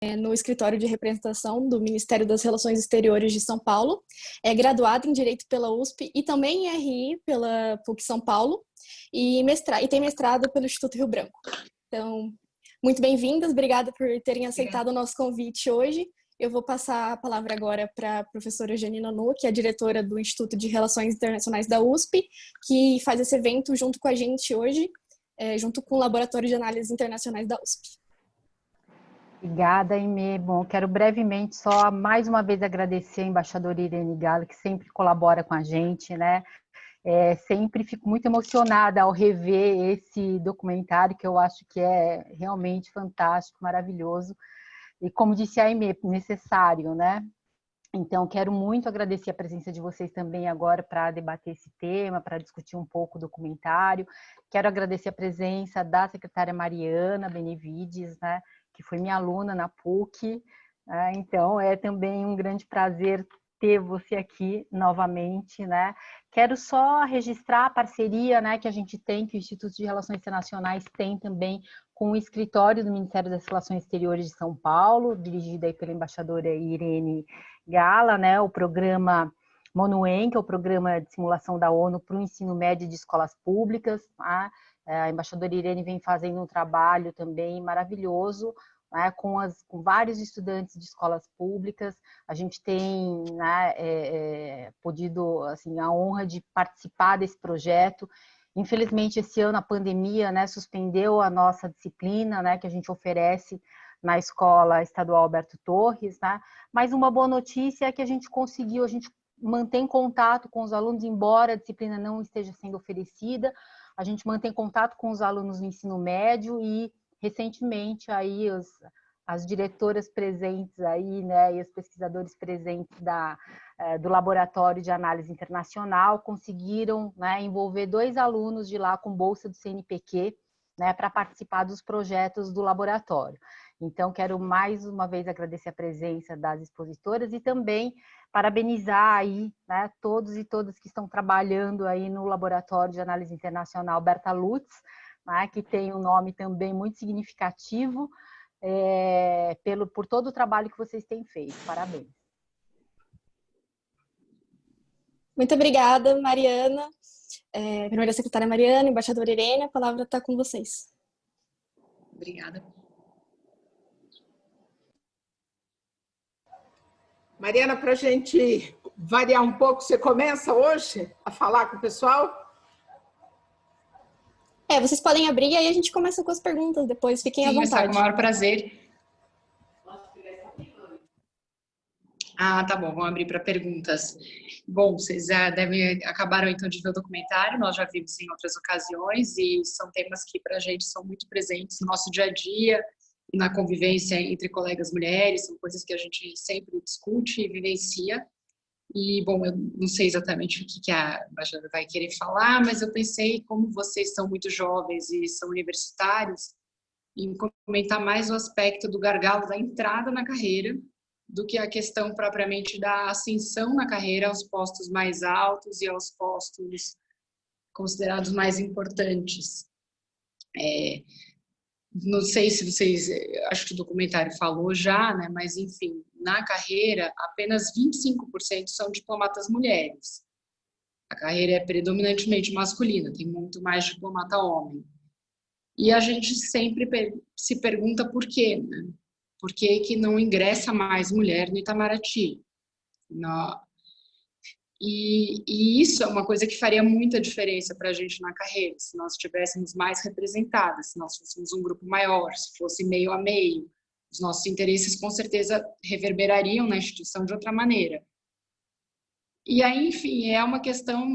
no Escritório de Representação do Ministério das Relações Exteriores de São Paulo. É graduada em Direito pela USP e também em RI pela PUC São Paulo e tem mestrado pelo Instituto Rio Branco. Então, muito bem-vindas, obrigada por terem aceitado o nosso convite hoje. Eu vou passar a palavra agora para a professora Janina Nu, que é a diretora do Instituto de Relações Internacionais da USP, que faz esse evento junto com a gente hoje, junto com o Laboratório de Análises Internacionais da USP. Obrigada, Aimee. Bom, quero brevemente só mais uma vez agradecer a embaixadora Irene Gala, que sempre colabora com a gente, né? Sempre fico muito emocionada ao rever esse documentário, que eu acho que é realmente fantástico, maravilhoso. E como disse a Aimee, necessário, né? Então, quero muito agradecer a presença de vocês também agora para debater esse tema, para discutir um pouco o documentário. Quero agradecer a presença da secretária Mariana Benevides, né? Que foi minha aluna na PUC, então é também um grande prazer ter você aqui novamente, né? Quero só registrar a parceria, né, que a gente tem, que o Instituto de Relações Internacionais tem também com o escritório do Ministério das Relações Exteriores de São Paulo, dirigido aí pela embaixadora Irene Gala, né? O programa MONUEM, que é o programa de simulação da ONU para o ensino médio de escolas públicas, tá? A embaixadora Irene vem fazendo um trabalho também maravilhoso, né, com vários estudantes de escolas públicas. A gente tem, né, podido, assim, a honra de participar desse projeto. Infelizmente, esse ano a pandemia, né, suspendeu a nossa disciplina, né, que a gente oferece na Escola Estadual Alberto Torres, né? Mas uma boa notícia é que a gente mantém contato com os alunos, embora a disciplina não esteja sendo oferecida. A gente mantém contato com os alunos no ensino médio e, recentemente, aí as diretoras presentes aí, né, e os pesquisadores presentes do Laboratório de Análise Internacional conseguiram, né, envolver 2 alunos de lá com bolsa do CNPq, né, para participar dos projetos do laboratório. Então, quero mais uma vez agradecer a presença das expositoras e também parabenizar aí, né, todos e todas que estão trabalhando aí no Laboratório de Análise Internacional Berta Lutz, né, que tem um nome também muito significativo, por todo o trabalho que vocês têm feito. Parabéns. Muito obrigada, Mariana. Primeira secretária Mariana, embaixadora Irene, a palavra está com vocês. Obrigada. Mariana, para a gente variar um pouco, você começa hoje a falar com o pessoal? Vocês podem abrir e aí a gente começa com as perguntas depois, fiquem à vontade. Com o maior prazer. Tá bom, vamos abrir para perguntas. Bom, vocês acabaram então de ver o documentário, nós já vimos em outras ocasiões e são temas que para a gente são muito presentes no nosso dia a dia, na convivência entre colegas mulheres, são coisas que a gente sempre discute e vivencia. E, bom, eu não sei exatamente o que a embaixadora vai querer falar, mas eu pensei, como vocês são muito jovens e são universitários, em comentar mais o aspecto do gargalo da entrada na carreira do que a questão propriamente da ascensão na carreira aos postos mais altos e aos postos considerados mais importantes. Não sei se vocês, acho que o documentário falou já, né? Mas, enfim, na carreira, apenas 25% são diplomatas mulheres. A carreira é predominantemente masculina, tem muito mais diplomata homem. E a gente sempre se pergunta por quê, né? Por que não ingressa mais mulher no Itamaraty? E isso é uma coisa que faria muita diferença para a gente na carreira, se nós estivéssemos mais representadas, se nós fôssemos um grupo maior, se fosse meio a meio. Os nossos interesses, com certeza, reverberariam na instituição de outra maneira. E aí, enfim, é uma questão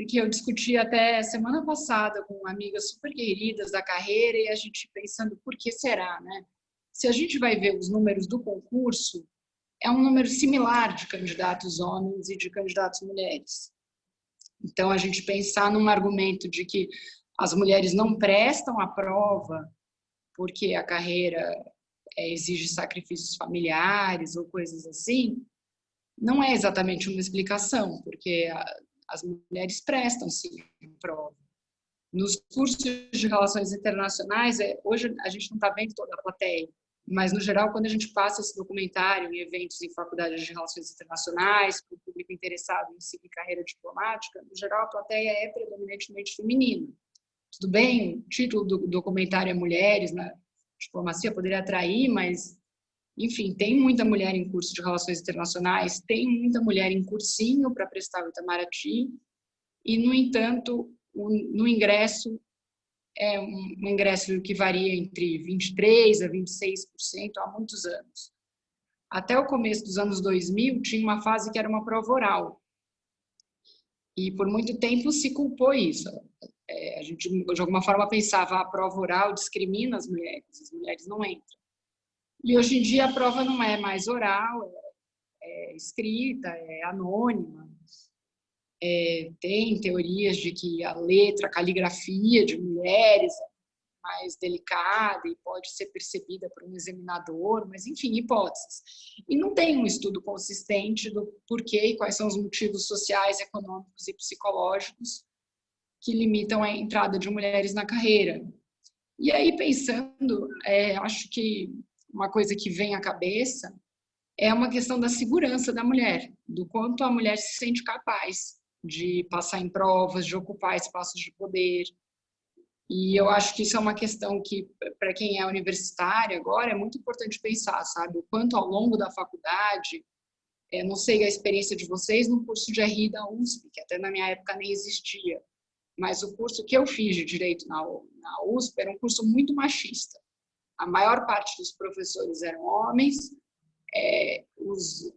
que eu discuti até semana passada com amigas super queridas da carreira e a gente pensando por que será, né? Se a gente vai ver os números do concurso, é um número similar de candidatos homens e de candidatos mulheres. Então, a gente pensar num argumento de que as mulheres não prestam a prova porque a carreira exige sacrifícios familiares ou coisas assim, não é exatamente uma explicação, porque as mulheres prestam sim a prova. Nos cursos de relações internacionais, hoje a gente não está vendo toda a plateia, Mas, no geral, quando a gente passa esse documentário em eventos em faculdades de relações internacionais, para o público interessado em seguir carreira diplomática, no geral, a plateia é predominantemente feminina. Tudo bem, o título do documentário é Mulheres na Diplomacia, poderia atrair, mas, enfim, tem muita mulher em curso de relações internacionais, tem muita mulher em cursinho para prestar o Itamaraty, e, no entanto, no ingresso, é um ingresso que varia entre 23% a 26% há muitos anos. Até o começo dos anos 2000, tinha uma fase que era uma prova oral. E, por muito tempo, se culpou isso. A gente, de alguma forma, pensava a prova oral discrimina as mulheres não entram. E, hoje em dia, a prova não é mais oral, é escrita, é anônima. Tem teorias de que a letra, a caligrafia de mulheres é mais delicada e pode ser percebida por um examinador, mas, enfim, hipóteses. E não tem um estudo consistente do porquê e quais são os motivos sociais, econômicos e psicológicos que limitam a entrada de mulheres na carreira. E aí, pensando, acho que uma coisa que vem à cabeça é uma questão da segurança da mulher, do quanto a mulher se sente capaz de passar em provas, de ocupar espaços de poder. E eu acho que isso é uma questão que, para quem é universitário agora, é muito importante pensar, sabe? O quanto ao longo da faculdade, não sei a experiência de vocês no curso de RI da USP, que até na minha época nem existia, mas o curso que eu fiz de Direito na USP era um curso muito machista. A maior parte dos professores eram homens, os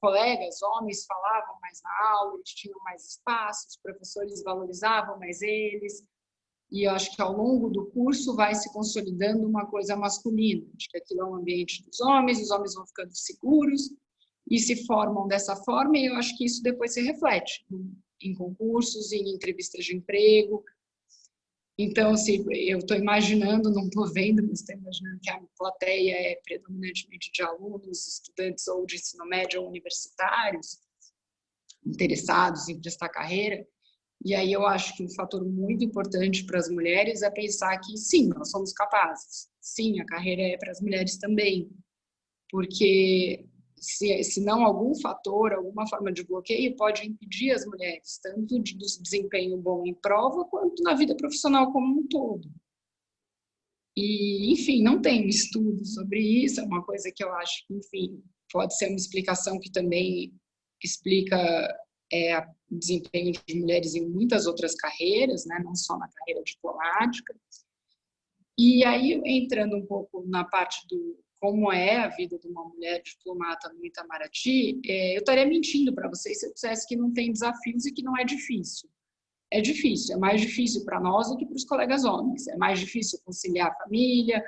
colegas homens falavam mais na aula, eles tinham mais espaço, os professores valorizavam mais eles, e eu acho que ao longo do curso vai se consolidando uma coisa masculina, de que aquilo é um ambiente dos homens, os homens vão ficando seguros e se formam dessa forma, e eu acho que isso depois se reflete em concursos, em entrevistas de emprego. Então, se eu estou imaginando, não estou vendo, mas estou imaginando que a plateia é predominantemente de alunos, estudantes ou de ensino médio ou universitários, interessados em prestar carreira. E aí eu acho que um fator muito importante para as mulheres é pensar que, sim, nós somos capazes. Sim, a carreira é para as mulheres também. Porque se não algum fator, alguma forma de bloqueio pode impedir as mulheres, tanto do desempenho bom em prova, quanto na vida profissional como um todo. E, enfim, não tem estudo sobre isso, é uma coisa que eu acho que, enfim, pode ser uma explicação que também explica o desempenho de mulheres em muitas outras carreiras, né, não só na carreira diplomática. E aí, entrando um pouco na parte do como é a vida de uma mulher diplomata no Itamaraty, eu estaria mentindo para vocês se eu dissesse que não tem desafios e que não é difícil. É difícil, é mais difícil para nós do que para os colegas homens. É mais difícil conciliar a família,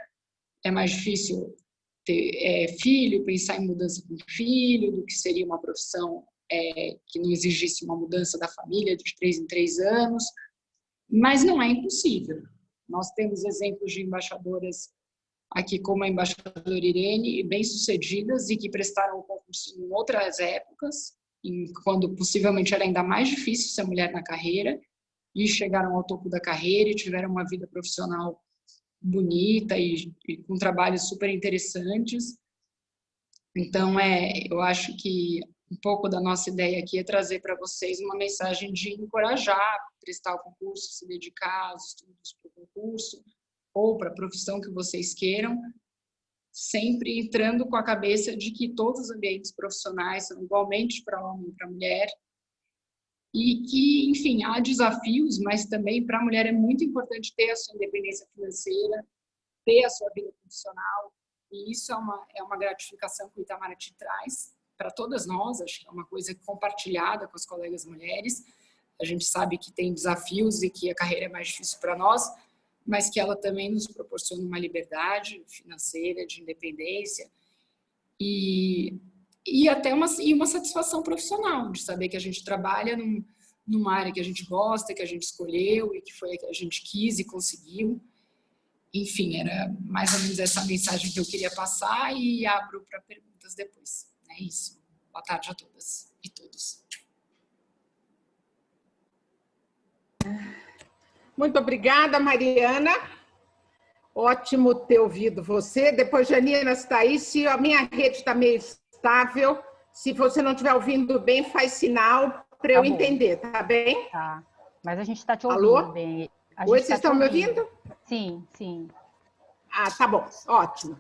é mais difícil ter filho, pensar em mudança com filho, do que seria uma profissão que não exigisse uma mudança da família de 3 em 3 anos, mas não é impossível. Nós temos exemplos de embaixadoras aqui, como a embaixadora Irene, bem-sucedidas e que prestaram o concurso em outras épocas, quando possivelmente era ainda mais difícil ser mulher na carreira, e chegaram ao topo da carreira e tiveram uma vida profissional bonita e com trabalhos super interessantes. Então, eu acho que um pouco da nossa ideia aqui é trazer para vocês uma mensagem de encorajar a prestar o concurso, se dedicar aos estudos para o concurso ou para a profissão que vocês queiram, sempre entrando com a cabeça de que todos os ambientes profissionais são igualmente para homem e para mulher, e que, enfim, há desafios, mas também para a mulher é muito importante ter a sua independência financeira, ter a sua vida profissional, e isso é uma gratificação que o Itamaraty traz para todas nós, acho que é uma coisa compartilhada com as colegas mulheres. A gente sabe que tem desafios e que a carreira é mais difícil para nós, mas que ela também nos proporciona uma liberdade financeira, de independência e até uma satisfação profissional, de saber que a gente trabalha numa área que a gente gosta, que a gente escolheu e que foi a que a gente quis e conseguiu. Enfim, era mais ou menos essa mensagem que eu queria passar e abro para perguntas depois. É isso. Boa tarde a todas e todos. Muito obrigada, Mariana. Ótimo ter ouvido você. Depois, Janina, está aí. Se a minha rede está meio estável, se você não estiver ouvindo bem, faz sinal para eu entender, tá bem? Tá. Mas a gente está te ouvindo. Alô? Bem. Oi, vocês estão me ouvindo? Sim, sim. Ah, tá bom. Ótimo.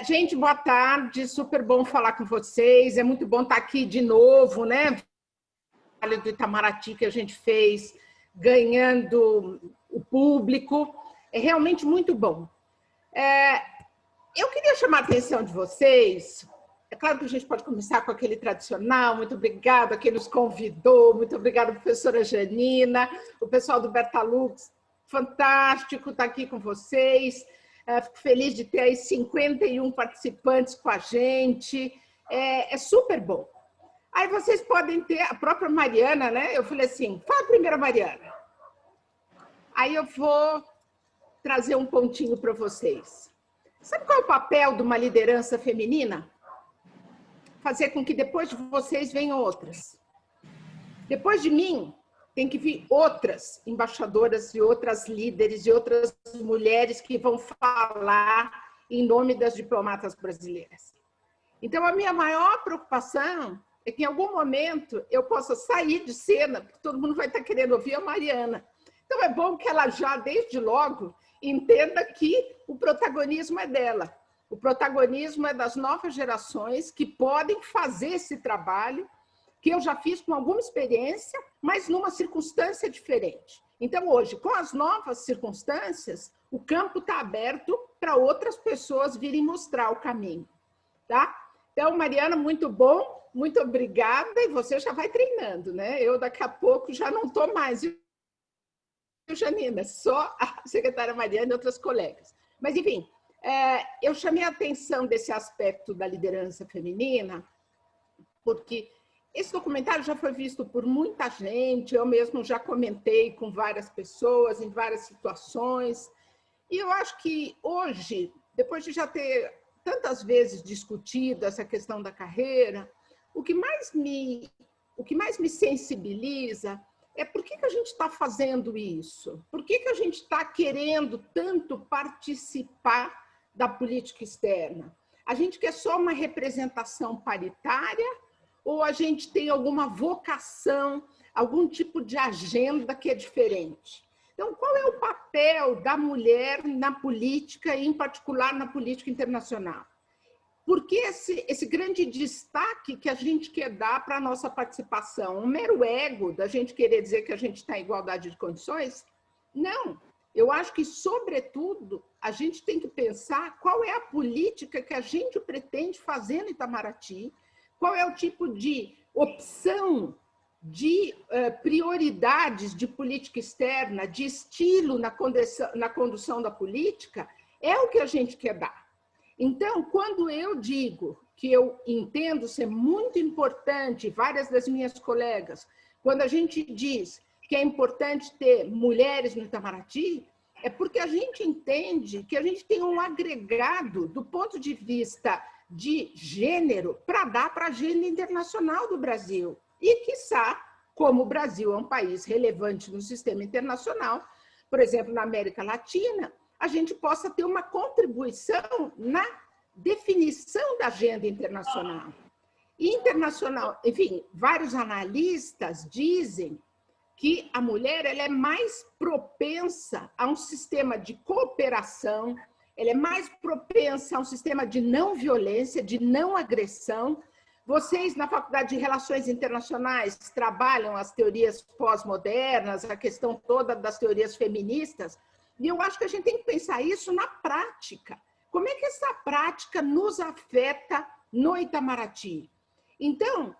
Gente, boa tarde. Super bom falar com vocês. É muito bom estar aqui de novo, né? O trabalho do Itamaraty que a gente fez, ganhando o público. É realmente muito bom. Eu queria chamar a atenção de vocês. É claro que a gente pode começar com aquele tradicional. Muito obrigada a quem nos convidou. Muito obrigada, professora Janina, o pessoal do Bertalux. Fantástico estar aqui com vocês. Fico feliz de ter aí 51 participantes com a gente. É super bom. Aí vocês podem ter a própria Mariana, né? Eu falei assim, fala primeiro a Mariana. Aí eu vou trazer um pontinho para vocês. Sabe qual é o papel de uma liderança feminina? Fazer com que depois de vocês venham outras. Depois de mim, tem que vir outras embaixadoras e outras líderes e outras mulheres que vão falar em nome das diplomatas brasileiras. Então, a minha maior preocupação é que em algum momento eu possa sair de cena, porque todo mundo vai estar querendo ouvir a Mariana. Então, é bom que ela já, desde logo, entenda que o protagonismo é dela. O protagonismo é das novas gerações que podem fazer esse trabalho, que eu já fiz com alguma experiência, mas numa circunstância diferente. Então, hoje, com as novas circunstâncias, o campo está aberto para outras pessoas virem mostrar o caminho. Tá? Então, Mariana, muito bom, muito obrigada, e você já vai treinando, né? Eu, daqui a pouco, já não estou mais, viu, Janina? Só a secretária Mariana e outras colegas. Mas, enfim, eu chamei a atenção desse aspecto da liderança feminina, porque esse documentário já foi visto por muita gente, eu mesmo já comentei com várias pessoas, em várias situações, e eu acho que hoje, depois de já ter tantas vezes discutido essa questão da carreira, o que mais me sensibiliza é por que a gente está fazendo isso? Por que a gente está querendo tanto participar da política externa? A gente quer só uma representação paritária ou a gente tem alguma vocação, algum tipo de agenda que é diferente? Então, qual é o papel da mulher na política, e em particular na política internacional? Por que esse grande destaque que a gente quer dar para a nossa participação? Um mero ego da gente querer dizer que a gente está em igualdade de condições? Não. Eu acho que, sobretudo, a gente tem que pensar qual é a política que a gente pretende fazer no Itamaraty, qual é o tipo de opção, de prioridades de política externa, de estilo na condução da política, é o que a gente quer dar. Então, quando eu digo que eu entendo ser muito importante, várias das minhas colegas, quando a gente diz que é importante ter mulheres no Itamaraty, é porque a gente entende que a gente tem um agregado do ponto de vista de gênero para dar para a agenda internacional do Brasil. E, quiçá, como o Brasil é um país relevante no sistema internacional, por exemplo, na América Latina, a gente possa ter uma contribuição na definição da agenda internacional. Internacional, enfim, vários analistas dizem que a mulher ela é mais propensa a um sistema de cooperação, ela é mais propensa a um sistema de não violência, de não agressão. Vocês, na Faculdade de Relações Internacionais, trabalham as teorias pós-modernas, a questão toda das teorias feministas, e eu acho que a gente tem que pensar isso na prática. Como é que essa prática nos afeta no Itamaraty? Então,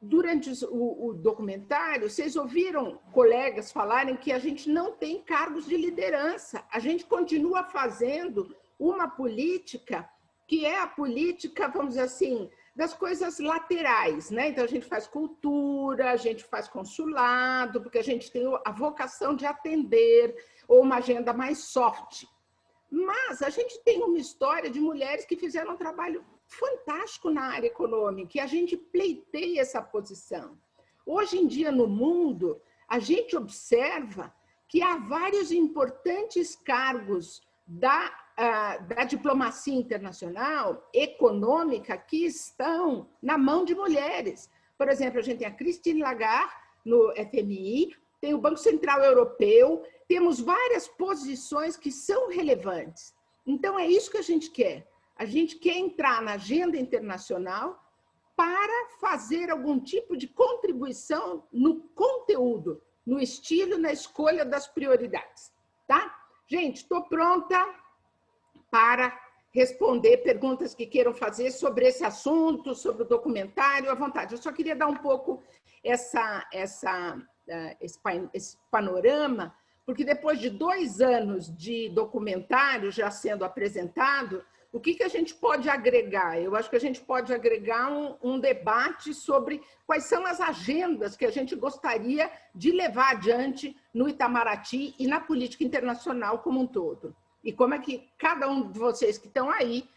durante o documentário, vocês ouviram colegas falarem que a gente não tem cargos de liderança. A gente continua fazendo uma política que é a política, vamos dizer assim, das coisas laterais, né? Então, a gente faz cultura, a gente faz consulado, porque a gente tem a vocação de atender, ou uma agenda mais soft. Mas a gente tem uma história de mulheres que fizeram um trabalho fantástico na área econômica, e a gente pleiteia essa posição. Hoje em dia, no mundo, a gente observa que há vários importantes cargos da diplomacia internacional, econômica, que estão na mão de mulheres. Por exemplo, a gente tem a Christine Lagarde no FMI, tem o Banco Central Europeu, temos várias posições que são relevantes. Então, é isso que a gente quer. A gente quer entrar na agenda internacional para fazer algum tipo de contribuição no conteúdo, no estilo, na escolha das prioridades. Tá? Gente, estou pronta para responder perguntas que queiram fazer sobre esse assunto, sobre o documentário, à vontade. Eu só queria dar um pouco esse panorama, porque depois de 2 anos de documentário já sendo apresentado, o que a gente pode agregar? Eu acho que a gente pode agregar um debate sobre quais são as agendas que a gente gostaria de levar adiante no Itamaraty e na política internacional como um todo. E como é que cada um de vocês que estão aí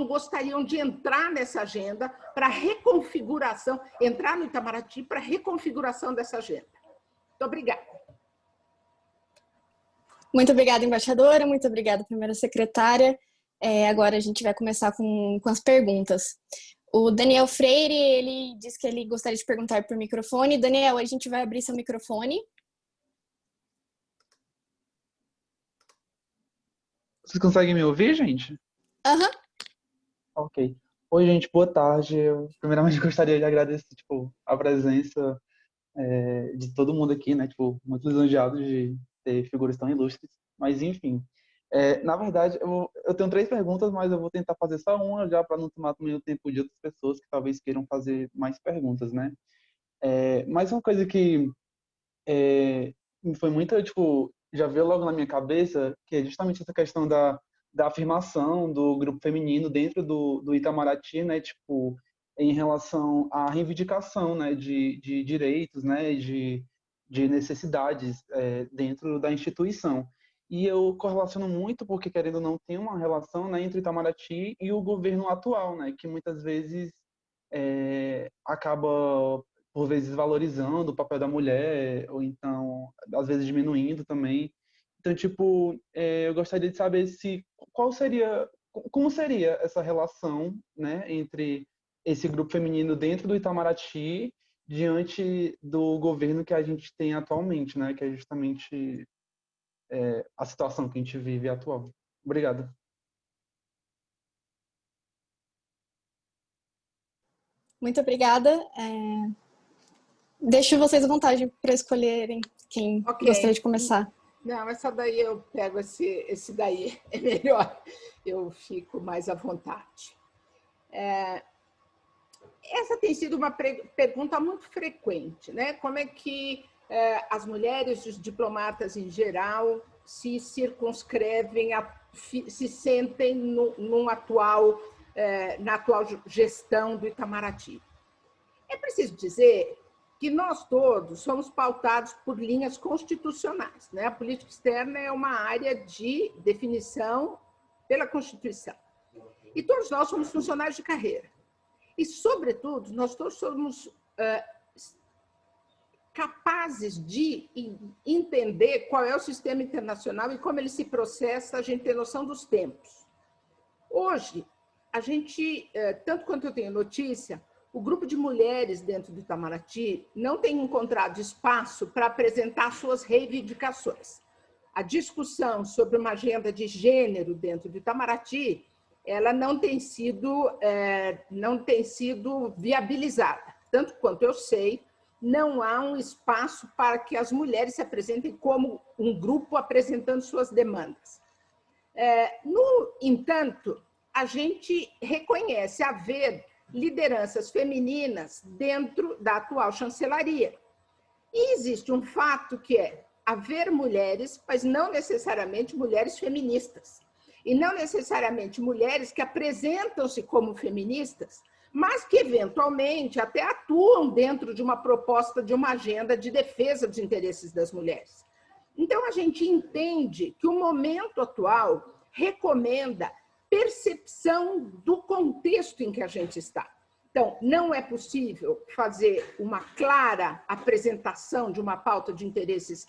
gostariam de entrar nessa agenda para reconfiguração, entrar no Itamaraty para reconfiguração dessa agenda. Muito obrigada. Muito obrigada, embaixadora. Muito obrigada, primeira secretária. Agora a gente vai começar com as perguntas. O Daniel Freire, ele disse que ele gostaria de perguntar por microfone. Daniel, a gente vai abrir seu microfone. Vocês conseguem me ouvir, gente? Aham. Ok. Oi, gente, boa tarde. Eu, primeiramente, gostaria de agradecer, a presença de todo mundo aqui, né? Muito lisonjeado de ter figuras tão ilustres. Mas, enfim, na verdade, eu tenho 3 perguntas, mas eu vou tentar fazer só uma, já para não tomar também o tempo de outras pessoas que talvez queiram fazer mais perguntas, né? Mas uma coisa que foi muito, já veio logo na minha cabeça, que é justamente essa questão da afirmação do grupo feminino dentro do Itamaraty, né, em relação à reivindicação, né, de direitos, né, de necessidades dentro da instituição. E eu correlaciono muito porque, querendo ou não, tem uma relação, né, entre o Itamaraty e o governo atual, né, que muitas vezes acaba, por vezes, valorizando o papel da mulher, ou então, às vezes, diminuindo também. Então, eu gostaria de saber como seria essa relação, né, entre esse grupo feminino dentro do Itamaraty diante do governo que a gente tem atualmente, né, que é justamente a situação que a gente vive atual. Obrigado. Muito obrigada. Deixo vocês à vontade para escolherem quem gostaria de começar. Não, essa daí eu pego, esse daí é melhor, eu fico mais à vontade. Essa tem sido uma pergunta muito frequente, né? Como é que as mulheres e os diplomatas em geral se circunscrevem, se sentem na atual gestão do Itamaraty? É preciso dizer que nós todos somos pautados por linhas constitucionais, né? A política externa é uma área de definição pela Constituição. E todos nós somos funcionários de carreira. E, sobretudo, nós todos somos capazes de entender qual é o sistema internacional e como ele se processa, a gente tem noção dos tempos. Hoje, a gente, tanto quanto eu tenho notícia, o grupo de mulheres dentro do Itamaraty não tem encontrado espaço para apresentar suas reivindicações. A discussão sobre uma agenda de gênero dentro do Itamaraty, ela não tem sido viabilizada. Tanto quanto eu sei, não há um espaço para que as mulheres se apresentem como um grupo apresentando suas demandas. No entanto, a gente reconhece haver lideranças femininas dentro da atual chancelaria. E existe um fato que é haver mulheres, mas não necessariamente mulheres feministas. E não necessariamente mulheres que apresentam-se como feministas, mas que eventualmente até atuam dentro de uma proposta, de uma agenda de defesa dos interesses das mulheres. Então, a gente entende que o momento atual recomenda percepção do contexto em que a gente está. Então, não é possível fazer uma clara apresentação de uma pauta de interesses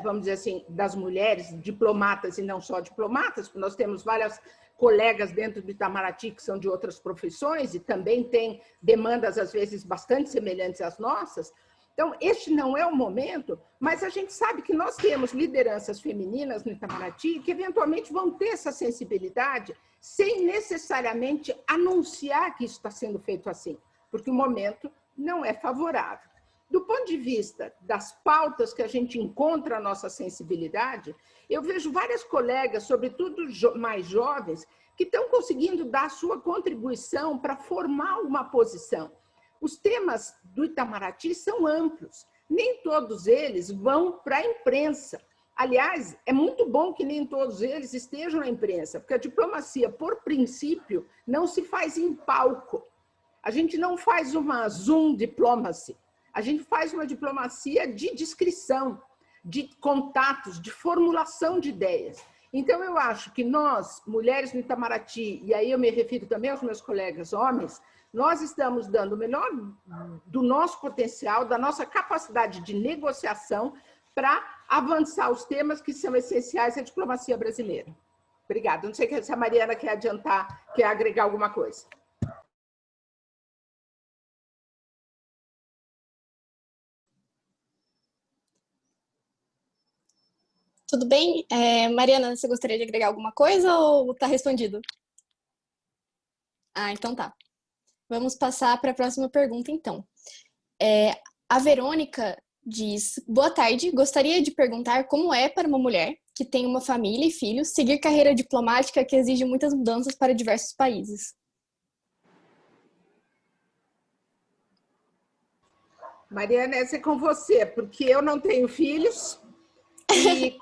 vamos dizer assim, das mulheres diplomatas e não só diplomatas, porque nós temos várias colegas dentro do Itamaraty que são de outras profissões e também têm demandas, às vezes, bastante semelhantes às nossas. Então, este não é o momento, mas a gente sabe que nós temos lideranças femininas no Itamaraty que, eventualmente, vão ter essa sensibilidade sem necessariamente anunciar que isso está sendo feito assim, porque o momento não é favorável. Do ponto de vista das pautas que a gente encontra a nossa sensibilidade, eu vejo várias colegas, sobretudo mais jovens, que estão conseguindo dar a sua contribuição para formar uma posição. Os temas do Itamaraty são amplos, nem todos eles vão para a imprensa. Aliás, é muito bom que nem todos eles estejam na imprensa, porque a diplomacia, por princípio, não se faz em palco. A gente não faz uma Zoom diplomacy, a gente faz uma diplomacia de descrição, de contatos, de formulação de ideias. Então, eu acho que nós, mulheres no Itamaraty, e aí eu me refiro também aos meus colegas homens, nós estamos dando o melhor do nosso potencial, da nossa capacidade de negociação para avançar os temas que são essenciais à diplomacia brasileira. Obrigada. Não sei se a Mariana quer adiantar, quer agregar alguma coisa. Tudo bem? Mariana, você gostaria de agregar alguma coisa ou está respondido? Ah, então tá. Vamos passar para a próxima pergunta, então. A Verônica diz: boa tarde, gostaria de perguntar como é para uma mulher que tem uma família e filhos seguir carreira diplomática que exige muitas mudanças para diversos países. Mariana, essa é com você, porque eu não tenho filhos. E,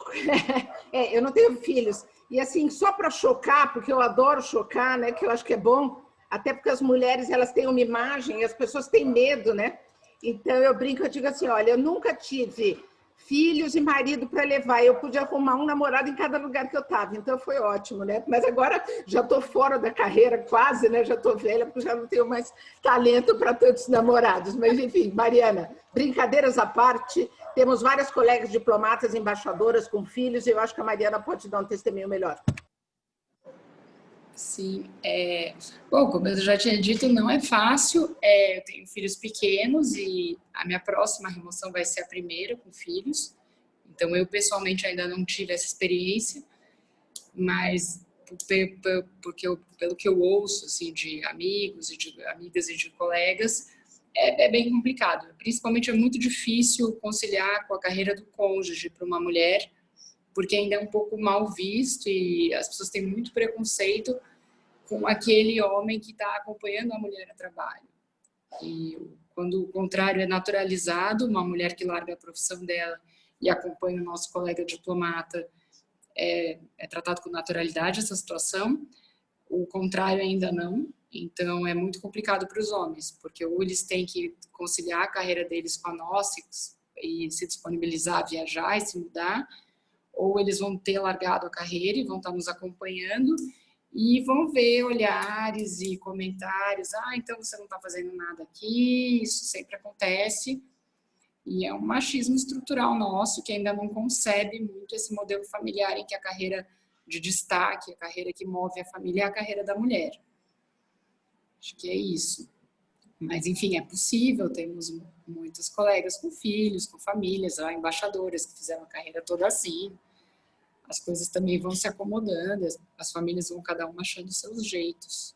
eu não tenho filhos. E assim, só para chocar, porque eu adoro chocar, né? Que eu acho que é bom, até porque as mulheres elas têm uma imagem e as pessoas têm medo, né? Então eu brinco, eu digo assim, olha, eu nunca tive filhos e marido para levar, eu podia arrumar um namorado em cada lugar que eu estava, então foi ótimo, né? Mas agora já estou fora da carreira quase, né? Já estou velha, porque já não tenho mais talento para tantos namorados. Mas enfim, Mariana, brincadeiras à parte, temos várias colegas diplomatas, embaixadoras com filhos, e eu acho que a Mariana pode dar um testemunho melhor. Sim, bom, como eu já tinha dito, não é fácil, eu tenho filhos pequenos e a minha próxima remoção vai ser a primeira com filhos, então eu pessoalmente ainda não tive essa experiência, mas pelo que eu ouço assim, de amigos e de amigas e de colegas, é bem complicado, principalmente é muito difícil conciliar com a carreira do cônjuge para uma mulher, porque ainda é um pouco mal visto e as pessoas têm muito preconceito com aquele homem que está acompanhando a mulher a trabalho. E quando o contrário é naturalizado, uma mulher que larga a profissão dela e acompanha o nosso colega diplomata, é tratado com naturalidade essa situação, o contrário ainda não. Então, é muito complicado para os homens, porque ou eles têm que conciliar a carreira deles com a nossa e se disponibilizar a viajar e se mudar, ou eles vão ter largado a carreira e vão estar nos acompanhando e vão ver olhares e comentários, então você não está fazendo nada aqui, isso sempre acontece, e é um machismo estrutural nosso que ainda não concebe muito esse modelo familiar em que a carreira de destaque, a carreira que move a família é a carreira da mulher. Acho que é isso. Mas, enfim, é possível, temos muitos colegas com filhos, com famílias, embaixadoras que fizeram a carreira toda assim. As coisas também vão se acomodando, as famílias vão cada uma achando seus jeitos.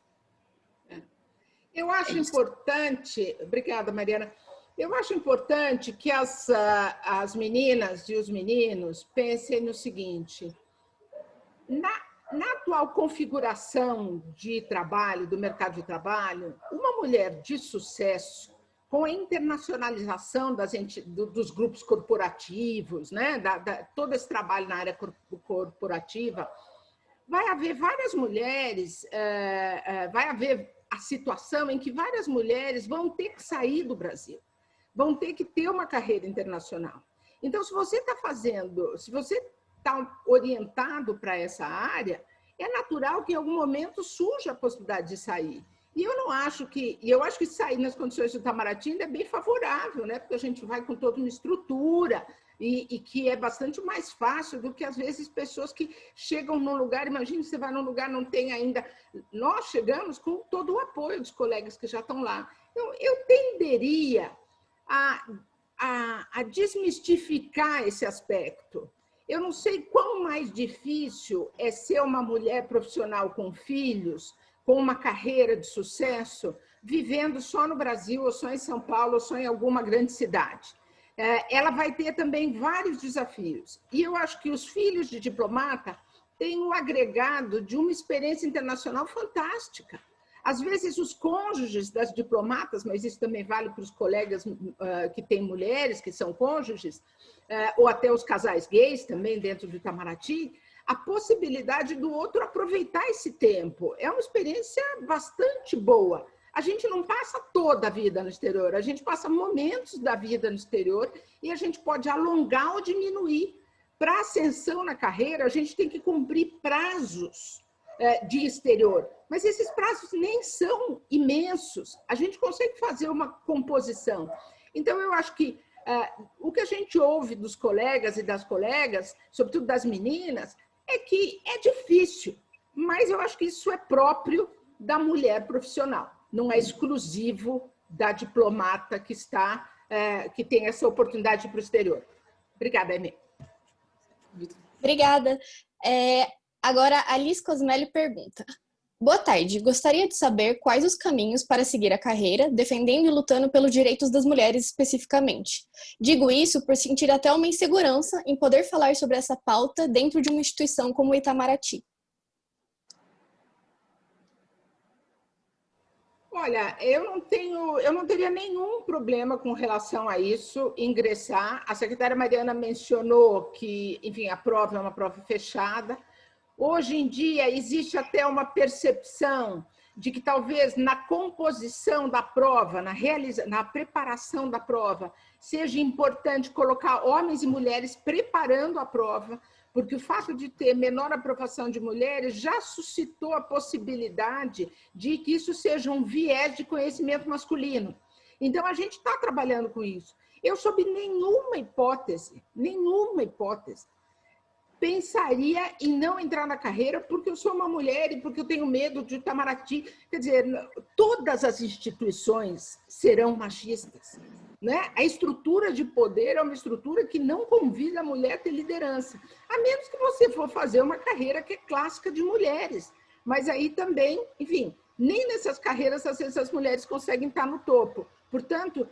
Eu acho importante, obrigada, Mariana, eu acho importante que as meninas e os meninos pensem no seguinte, na atual configuração de trabalho, do mercado de trabalho, uma mulher de sucesso, com a internacionalização dos grupos corporativos, né? Todo esse trabalho na área corporativa, vai haver várias mulheres, vai haver a situação em que várias mulheres vão ter que sair do Brasil, vão ter que ter uma carreira internacional. Então, se você está orientado para essa área, é natural que em algum momento surja a possibilidade de sair. E eu acho que sair nas condições do Itamaraty ainda é bem favorável, né? Porque a gente vai com toda uma estrutura e que é bastante mais fácil do que, às vezes, pessoas que chegam num lugar, imagina, você vai num lugar, não tem ainda... Nós chegamos com todo o apoio dos colegas que já estão lá. Então, eu tenderia a desmistificar esse aspecto. Eu não sei quão mais difícil é ser uma mulher profissional com filhos, com uma carreira de sucesso, vivendo só no Brasil, ou só em São Paulo, ou só em alguma grande cidade. Ela vai ter também vários desafios. E eu acho que os filhos de diplomata têm um agregado de uma experiência internacional fantástica. Às vezes, os cônjuges das diplomatas, mas isso também vale para os colegas que têm mulheres, que são cônjuges, ou até os casais gays também dentro do Itamaraty, a possibilidade do outro aproveitar esse tempo. É uma experiência bastante boa. A gente não passa toda a vida no exterior, a gente passa momentos da vida no exterior e a gente pode alongar ou diminuir. Para ascensão na carreira, a gente tem que cumprir prazos de exterior, mas esses prazos nem são imensos. A gente consegue fazer uma composição. Então, eu acho que o que a gente ouve dos colegas e das colegas, sobretudo das meninas, é que é difícil, mas eu acho que isso é próprio da mulher profissional, não é exclusivo da diplomata que tem essa oportunidade para o exterior. Obrigada, Aimee. Obrigada. Agora, a Liz Cosmelli pergunta: boa tarde, gostaria de saber quais os caminhos para seguir a carreira, defendendo e lutando pelos direitos das mulheres especificamente. Digo isso por sentir até uma insegurança em poder falar sobre essa pauta dentro de uma instituição como o Itamaraty. Olha, eu não teria nenhum problema com relação a isso, ingressar. A secretária Mariana mencionou que, enfim, a prova é uma prova fechada. Hoje em dia, existe até uma percepção de que talvez na composição da prova, na preparação da prova, seja importante colocar homens e mulheres preparando a prova, porque o fato de ter menor aprovação de mulheres já suscitou a possibilidade de que isso seja um viés de conhecimento masculino. Então, a gente está trabalhando com isso. Eu, sob nenhuma hipótese, pensaria em não entrar na carreira porque eu sou uma mulher e porque eu tenho medo de Itamaraty. Quer dizer, todas as instituições serão machistas, né? A estrutura de poder é uma estrutura que não convida a mulher a ter liderança, a menos que você for fazer uma carreira que é clássica de mulheres. Mas aí também, enfim, nem nessas carreiras às vezes as mulheres conseguem estar no topo. Portanto,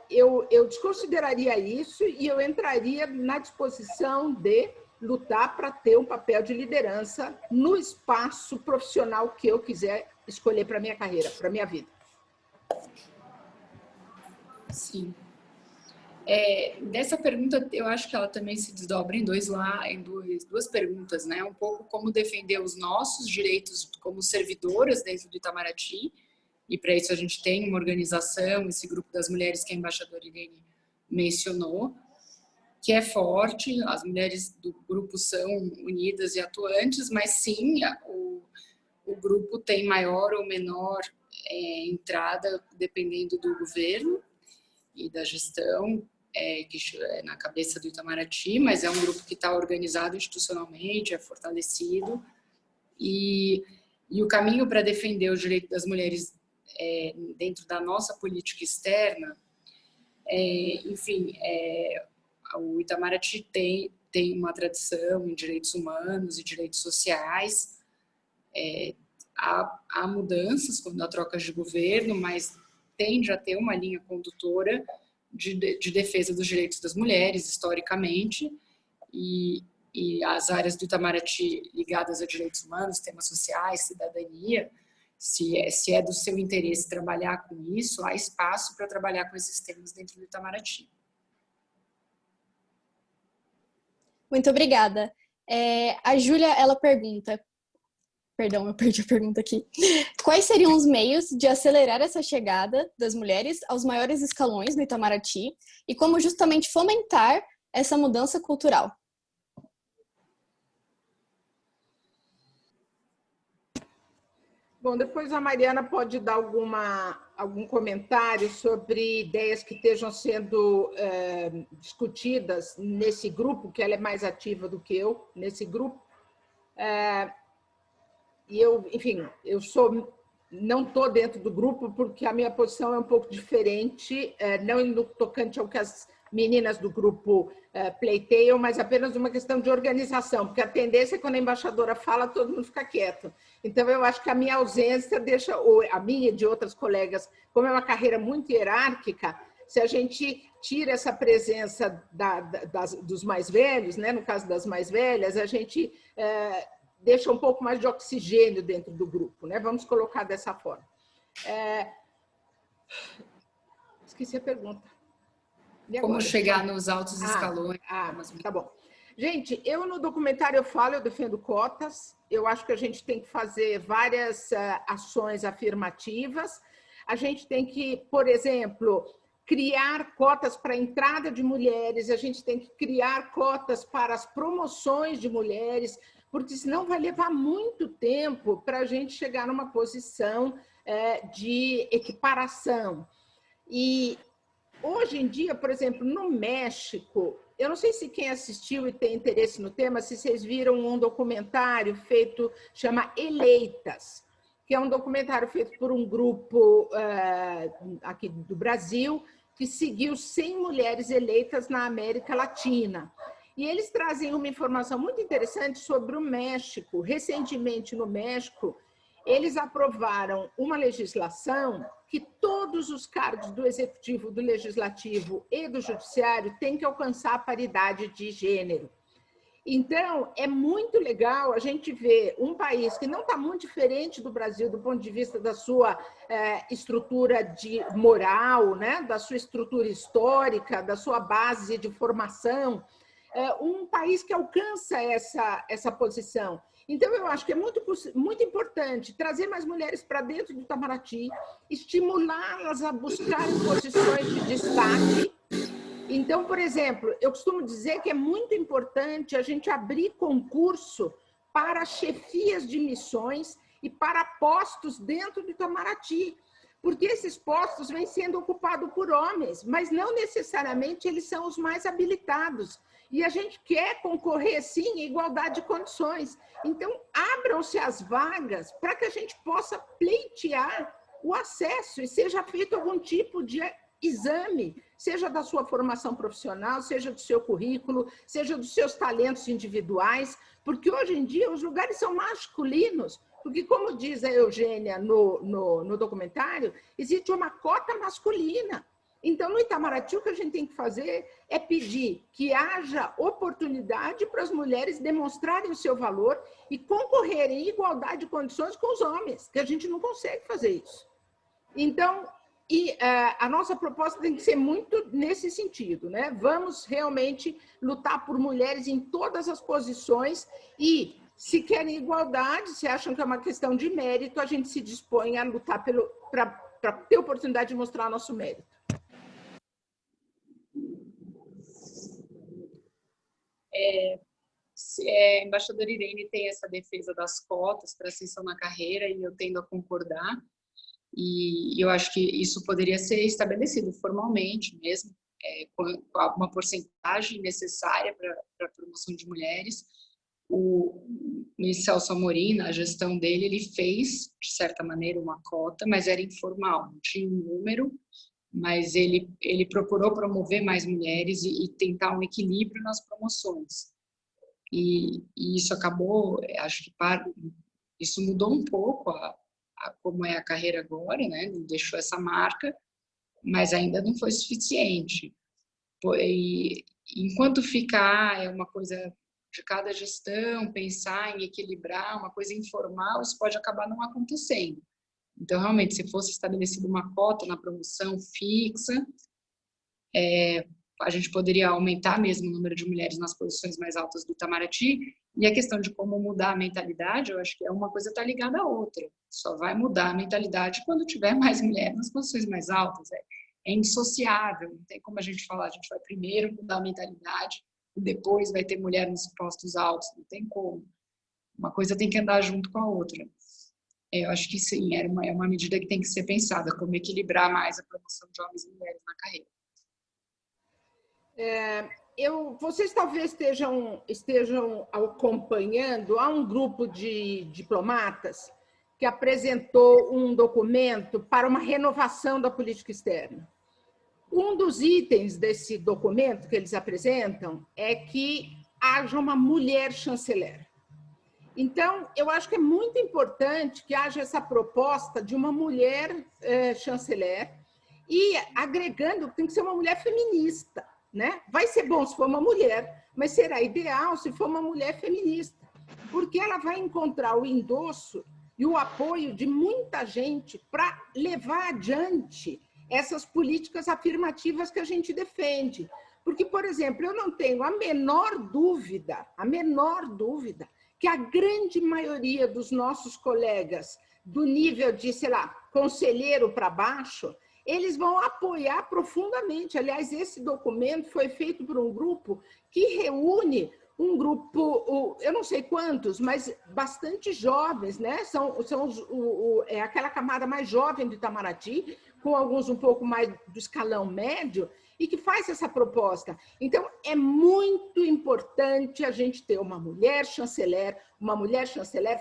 eu desconsideraria isso e eu entraria na disposição de lutar para ter um papel de liderança no espaço profissional que eu quiser escolher para a minha carreira, para a minha vida. Sim. Dessa pergunta, eu acho que ela também se desdobra em duas perguntas, né? Um pouco como defender os nossos direitos como servidoras dentro do Itamaraty, e para isso a gente tem uma organização, esse grupo das mulheres que a embaixadora Irene mencionou, que é forte, as mulheres do grupo são unidas e atuantes, mas sim, o grupo tem maior ou menor entrada dependendo do governo e da gestão que é na cabeça do Itamaraty, mas é um grupo que está organizado institucionalmente, é fortalecido, e o caminho para defender o direito das mulheres dentro da nossa política externa, enfim, o Itamaraty tem uma tradição em direitos humanos e direitos sociais. Há mudanças quando há trocas de governo, mas tende a ter uma linha condutora de defesa dos direitos das mulheres, historicamente, e as áreas do Itamaraty ligadas a direitos humanos, temas sociais, cidadania, se é do seu interesse trabalhar com isso, há espaço para trabalhar com esses temas dentro do Itamaraty. Muito obrigada. A Júlia, ela pergunta... Perdão, eu perdi a pergunta aqui. Quais seriam os meios de acelerar essa chegada das mulheres aos maiores escalões no Itamaraty e como justamente fomentar essa mudança cultural? Bom, depois a Mariana pode dar algum comentário sobre ideias que estejam sendo discutidas nesse grupo, que ela é mais ativa do que eu, nesse grupo. E eu, enfim, não estou dentro do grupo porque a minha posição é um pouco diferente, não no tocante ao que as meninas do grupo pleiteiam, mas apenas uma questão de organização, porque a tendência é quando a embaixadora fala, todo mundo fica quieto. Então, eu acho que a minha ausência deixa, ou a minha e de outras colegas, como é uma carreira muito hierárquica, se a gente tira essa presença dos mais velhos, né, no caso das mais velhas, a gente deixa um pouco mais de oxigênio dentro do grupo, né? Vamos colocar dessa forma. Esqueci a pergunta. Como chegar nos altos escalões. Tá bom. Gente, eu no documentário eu defendo cotas, eu acho que a gente tem que fazer várias ações afirmativas, a gente tem que, por exemplo, criar cotas para a entrada de mulheres, a gente tem que criar cotas para as promoções de mulheres, porque senão vai levar muito tempo para a gente chegar numa posição de equiparação. E hoje em dia, por exemplo, no México, eu não sei se quem assistiu e tem interesse no tema, se vocês viram um documentário feito, chama Eleitas, que é um documentário feito por um grupo aqui do Brasil, que seguiu 100 mulheres eleitas na América Latina. E eles trazem uma informação muito interessante sobre o México. Recentemente, no México, eles aprovaram uma legislação que todos os cargos do Executivo, do Legislativo e do Judiciário têm que alcançar a paridade de gênero. Então, é muito legal a gente ver um país que não está muito diferente do Brasil do ponto de vista da sua estrutura de moral, né? Da sua estrutura histórica, da sua base de formação, um país que alcança essa posição. Então, eu acho que é muito importante trazer mais mulheres para dentro do Itamaraty, estimulá-las a buscarem posições de destaque. Então, por exemplo, eu costumo dizer que é muito importante a gente abrir concurso para chefias de missões e para postos dentro do Itamaraty, porque esses postos vêm sendo ocupados por homens, mas não necessariamente eles são os mais habilitados. E a gente quer concorrer, sim, em igualdade de condições. Então, abram-se as vagas para que a gente possa pleitear o acesso e seja feito algum tipo de exame, seja da sua formação profissional, seja do seu currículo, seja dos seus talentos individuais, porque hoje em dia os lugares são masculinos, porque, como diz a Eugênia no documentário, existe uma cota masculina. Então, no Itamaraty, o que a gente tem que fazer é pedir que haja oportunidade para as mulheres demonstrarem o seu valor e concorrerem em igualdade de condições com os homens, que a gente não consegue fazer isso. Então, a nossa proposta tem que ser muito nesse sentido, né? Vamos realmente lutar por mulheres em todas as posições e, se querem igualdade, se acham que é uma questão de mérito, a gente se dispõe a lutar para ter oportunidade de mostrar nosso mérito. A embaixadora Irene tem essa defesa das cotas para ascensão na carreira e eu tendo a concordar. E eu acho que isso poderia ser estabelecido formalmente mesmo, com uma porcentagem necessária para a promoção de mulheres. O ministro Celso Amorim, na gestão dele, ele fez, de certa maneira, uma cota, mas era informal, não tinha um número, mas ele procurou promover mais mulheres e tentar um equilíbrio nas promoções. E isso acabou, acho que isso mudou um pouco como é a carreira agora, né? Deixou essa marca, mas ainda não foi suficiente. E enquanto ficar é uma coisa de cada gestão, pensar em equilibrar, uma coisa informal, isso pode acabar não acontecendo. Então, realmente, se fosse estabelecida uma cota na promoção fixa, a gente poderia aumentar mesmo o número de mulheres nas posições mais altas do Itamaraty. E a questão de como mudar a mentalidade, eu acho que uma coisa está ligada à outra. Só vai mudar a mentalidade quando tiver mais mulheres nas posições mais altas. É indissociável, não tem como a gente falar, a gente vai primeiro mudar a mentalidade e depois vai ter mulher nos postos altos, não tem como. Uma coisa tem que andar junto com a outra. Eu acho que sim, é uma medida que tem que ser pensada, como equilibrar mais a promoção de homens e mulheres na carreira. Vocês talvez estejam acompanhando, há um grupo de diplomatas que apresentou um documento para uma renovação da política externa. Um dos itens desse documento que eles apresentam é que haja uma mulher chanceler. Então, eu acho que é muito importante que haja essa proposta de uma mulher chanceler e agregando, tem que ser uma mulher feminista, né? Vai ser bom se for uma mulher, mas será ideal se for uma mulher feminista, porque ela vai encontrar o endosso e o apoio de muita gente para levar adiante essas políticas afirmativas que a gente defende. Porque, por exemplo, eu não tenho a menor dúvida que a grande maioria dos nossos colegas do nível de, sei lá, conselheiro para baixo, eles vão apoiar profundamente. Aliás, esse documento foi feito por um grupo que reúne um grupo, eu não sei quantos, mas bastante jovens, né? É aquela camada mais jovem do Itamaraty, com alguns um pouco mais do escalão médio, e que faz essa proposta. Então, é muito importante a gente ter uma mulher chanceler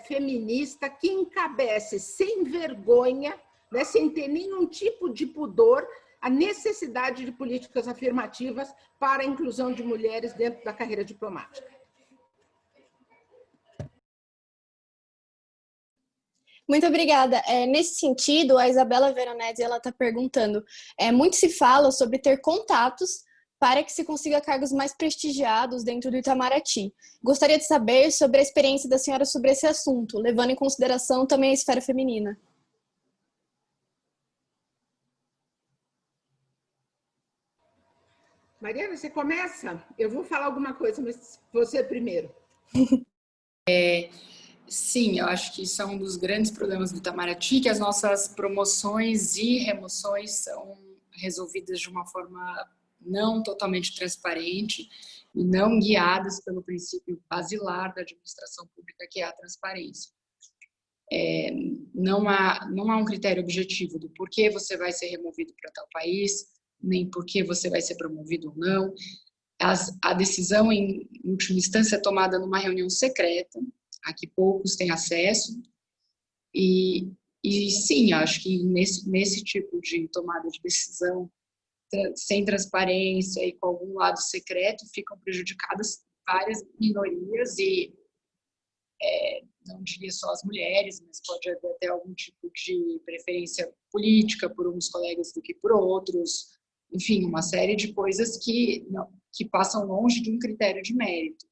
feminista que encabece sem vergonha, né, sem ter nenhum tipo de pudor, a necessidade de políticas afirmativas para a inclusão de mulheres dentro da carreira diplomática. Muito obrigada. Nesse sentido, a Isabela Veronese está perguntando, muito se fala sobre ter contatos para que se consiga cargos mais prestigiados dentro do Itamaraty. Gostaria de saber sobre a experiência da senhora sobre esse assunto, levando em consideração também a esfera feminina. Mariana, você começa? Eu vou falar alguma coisa, mas você primeiro. Sim, eu acho que isso é um dos grandes problemas do Itamaraty, que as nossas promoções e remoções são resolvidas de uma forma não totalmente transparente e não guiadas pelo princípio basilar da administração pública, que é a transparência. Não há um critério objetivo do porquê você vai ser removido para tal país, nem porquê você vai ser promovido ou não. A decisão, em última instância, é tomada numa reunião secreta, a que poucos têm acesso, e sim, acho que nesse tipo de tomada de decisão, sem transparência e com algum lado secreto, ficam prejudicadas várias minorias e não diria só as mulheres, mas pode haver até algum tipo de preferência política por uns colegas do que por outros, enfim, uma série de coisas que passam longe de um critério de mérito.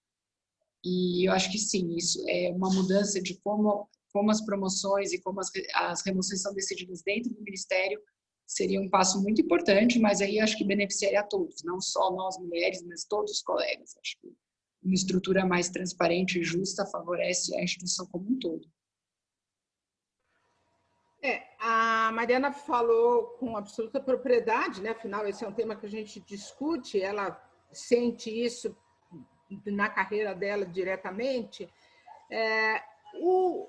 E eu acho que sim, isso é uma mudança de como as promoções e como as remoções são decididas dentro do Ministério, seria um passo muito importante, mas aí acho que beneficiaria a todos, não só nós mulheres, mas todos os colegas. Acho que uma estrutura mais transparente e justa favorece a instituição como um todo. A Mariana falou com absoluta propriedade, né? Afinal, esse é um tema que a gente discute, ela sente isso na carreira dela diretamente. O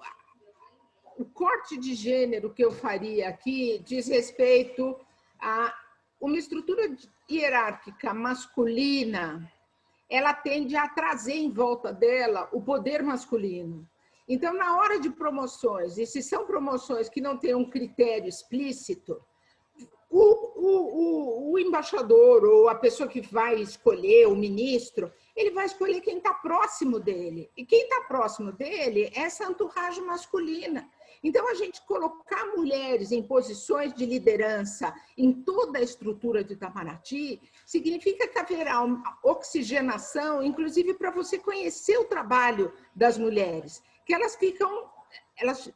corte de gênero que eu faria aqui diz respeito a uma estrutura hierárquica masculina, ela tende a trazer em volta dela o poder masculino. Então, na hora de promoções, e se são promoções que não têm um critério explícito, o embaixador ou a pessoa que vai escolher, o ministro, ele vai escolher quem está próximo dele. E quem está próximo dele é essa entourage masculina. Então, a gente colocar mulheres em posições de liderança em toda a estrutura de Itamaraty significa que haverá uma oxigenação, inclusive para você conhecer o trabalho das mulheres, que elas ficam,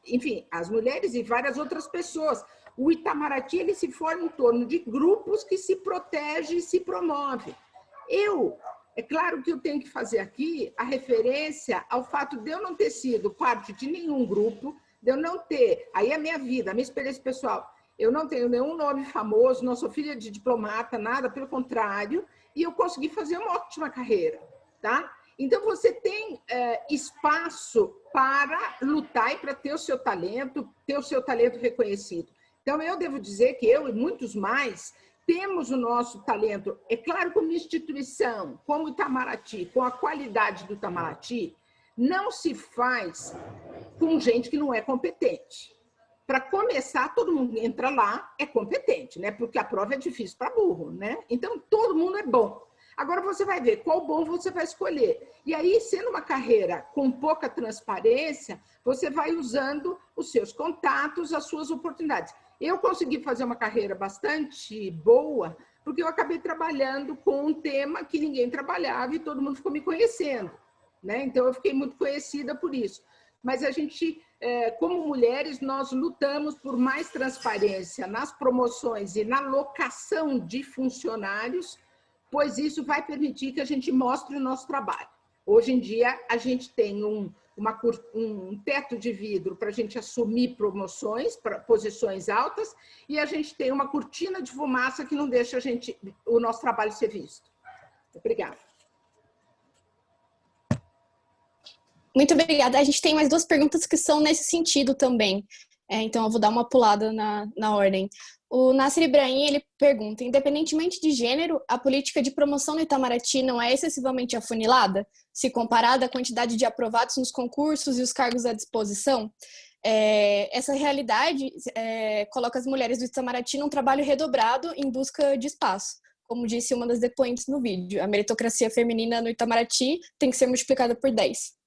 enfim, as mulheres e várias outras pessoas. O Itamaraty ele se forma em torno de grupos que se protegem e se promovem. É claro que eu tenho que fazer aqui a referência ao fato de eu não ter sido parte de nenhum grupo, de eu não ter, aí a minha vida, a minha experiência pessoal, eu não tenho nenhum nome famoso, não sou filha de diplomata, nada, pelo contrário, e eu consegui fazer uma ótima carreira, tá? Então, você tem espaço para lutar e para ter o seu talento reconhecido. Então, eu devo dizer que eu e muitos mais temos o nosso talento. É claro que uma instituição como o Itamaraty, com a qualidade do Itamaraty, não se faz com gente que não é competente. Para começar, todo mundo entra lá, é competente, né? Porque a prova é difícil para burro, né? Então, todo mundo é bom. Agora você vai ver qual bom você vai escolher. E aí, sendo uma carreira com pouca transparência, você vai usando os seus contatos, as suas oportunidades. Eu consegui fazer uma carreira bastante boa, porque eu acabei trabalhando com um tema que ninguém trabalhava e todo mundo ficou me conhecendo, né? Então, eu fiquei muito conhecida por isso. Mas a gente, como mulheres, nós lutamos por mais transparência nas promoções e na locação de funcionários, pois isso vai permitir que a gente mostre o nosso trabalho. Hoje em dia, a gente tem um teto de vidro para a gente assumir promoções, para posições altas, e a gente tem uma cortina de fumaça que não deixa o nosso trabalho ser visto. Obrigada. Muito obrigada. A gente tem mais duas perguntas que são nesse sentido também. Então, eu vou dar uma pulada na ordem. O Nasser Ibrahim, ele pergunta, independentemente de gênero, a política de promoção no Itamaraty não é excessivamente afunilada, se comparada à quantidade de aprovados nos concursos e os cargos à disposição? Essa realidade coloca as mulheres do Itamaraty num trabalho redobrado em busca de espaço. Como disse uma das depoentes no vídeo, a meritocracia feminina no Itamaraty tem que ser multiplicada por 10.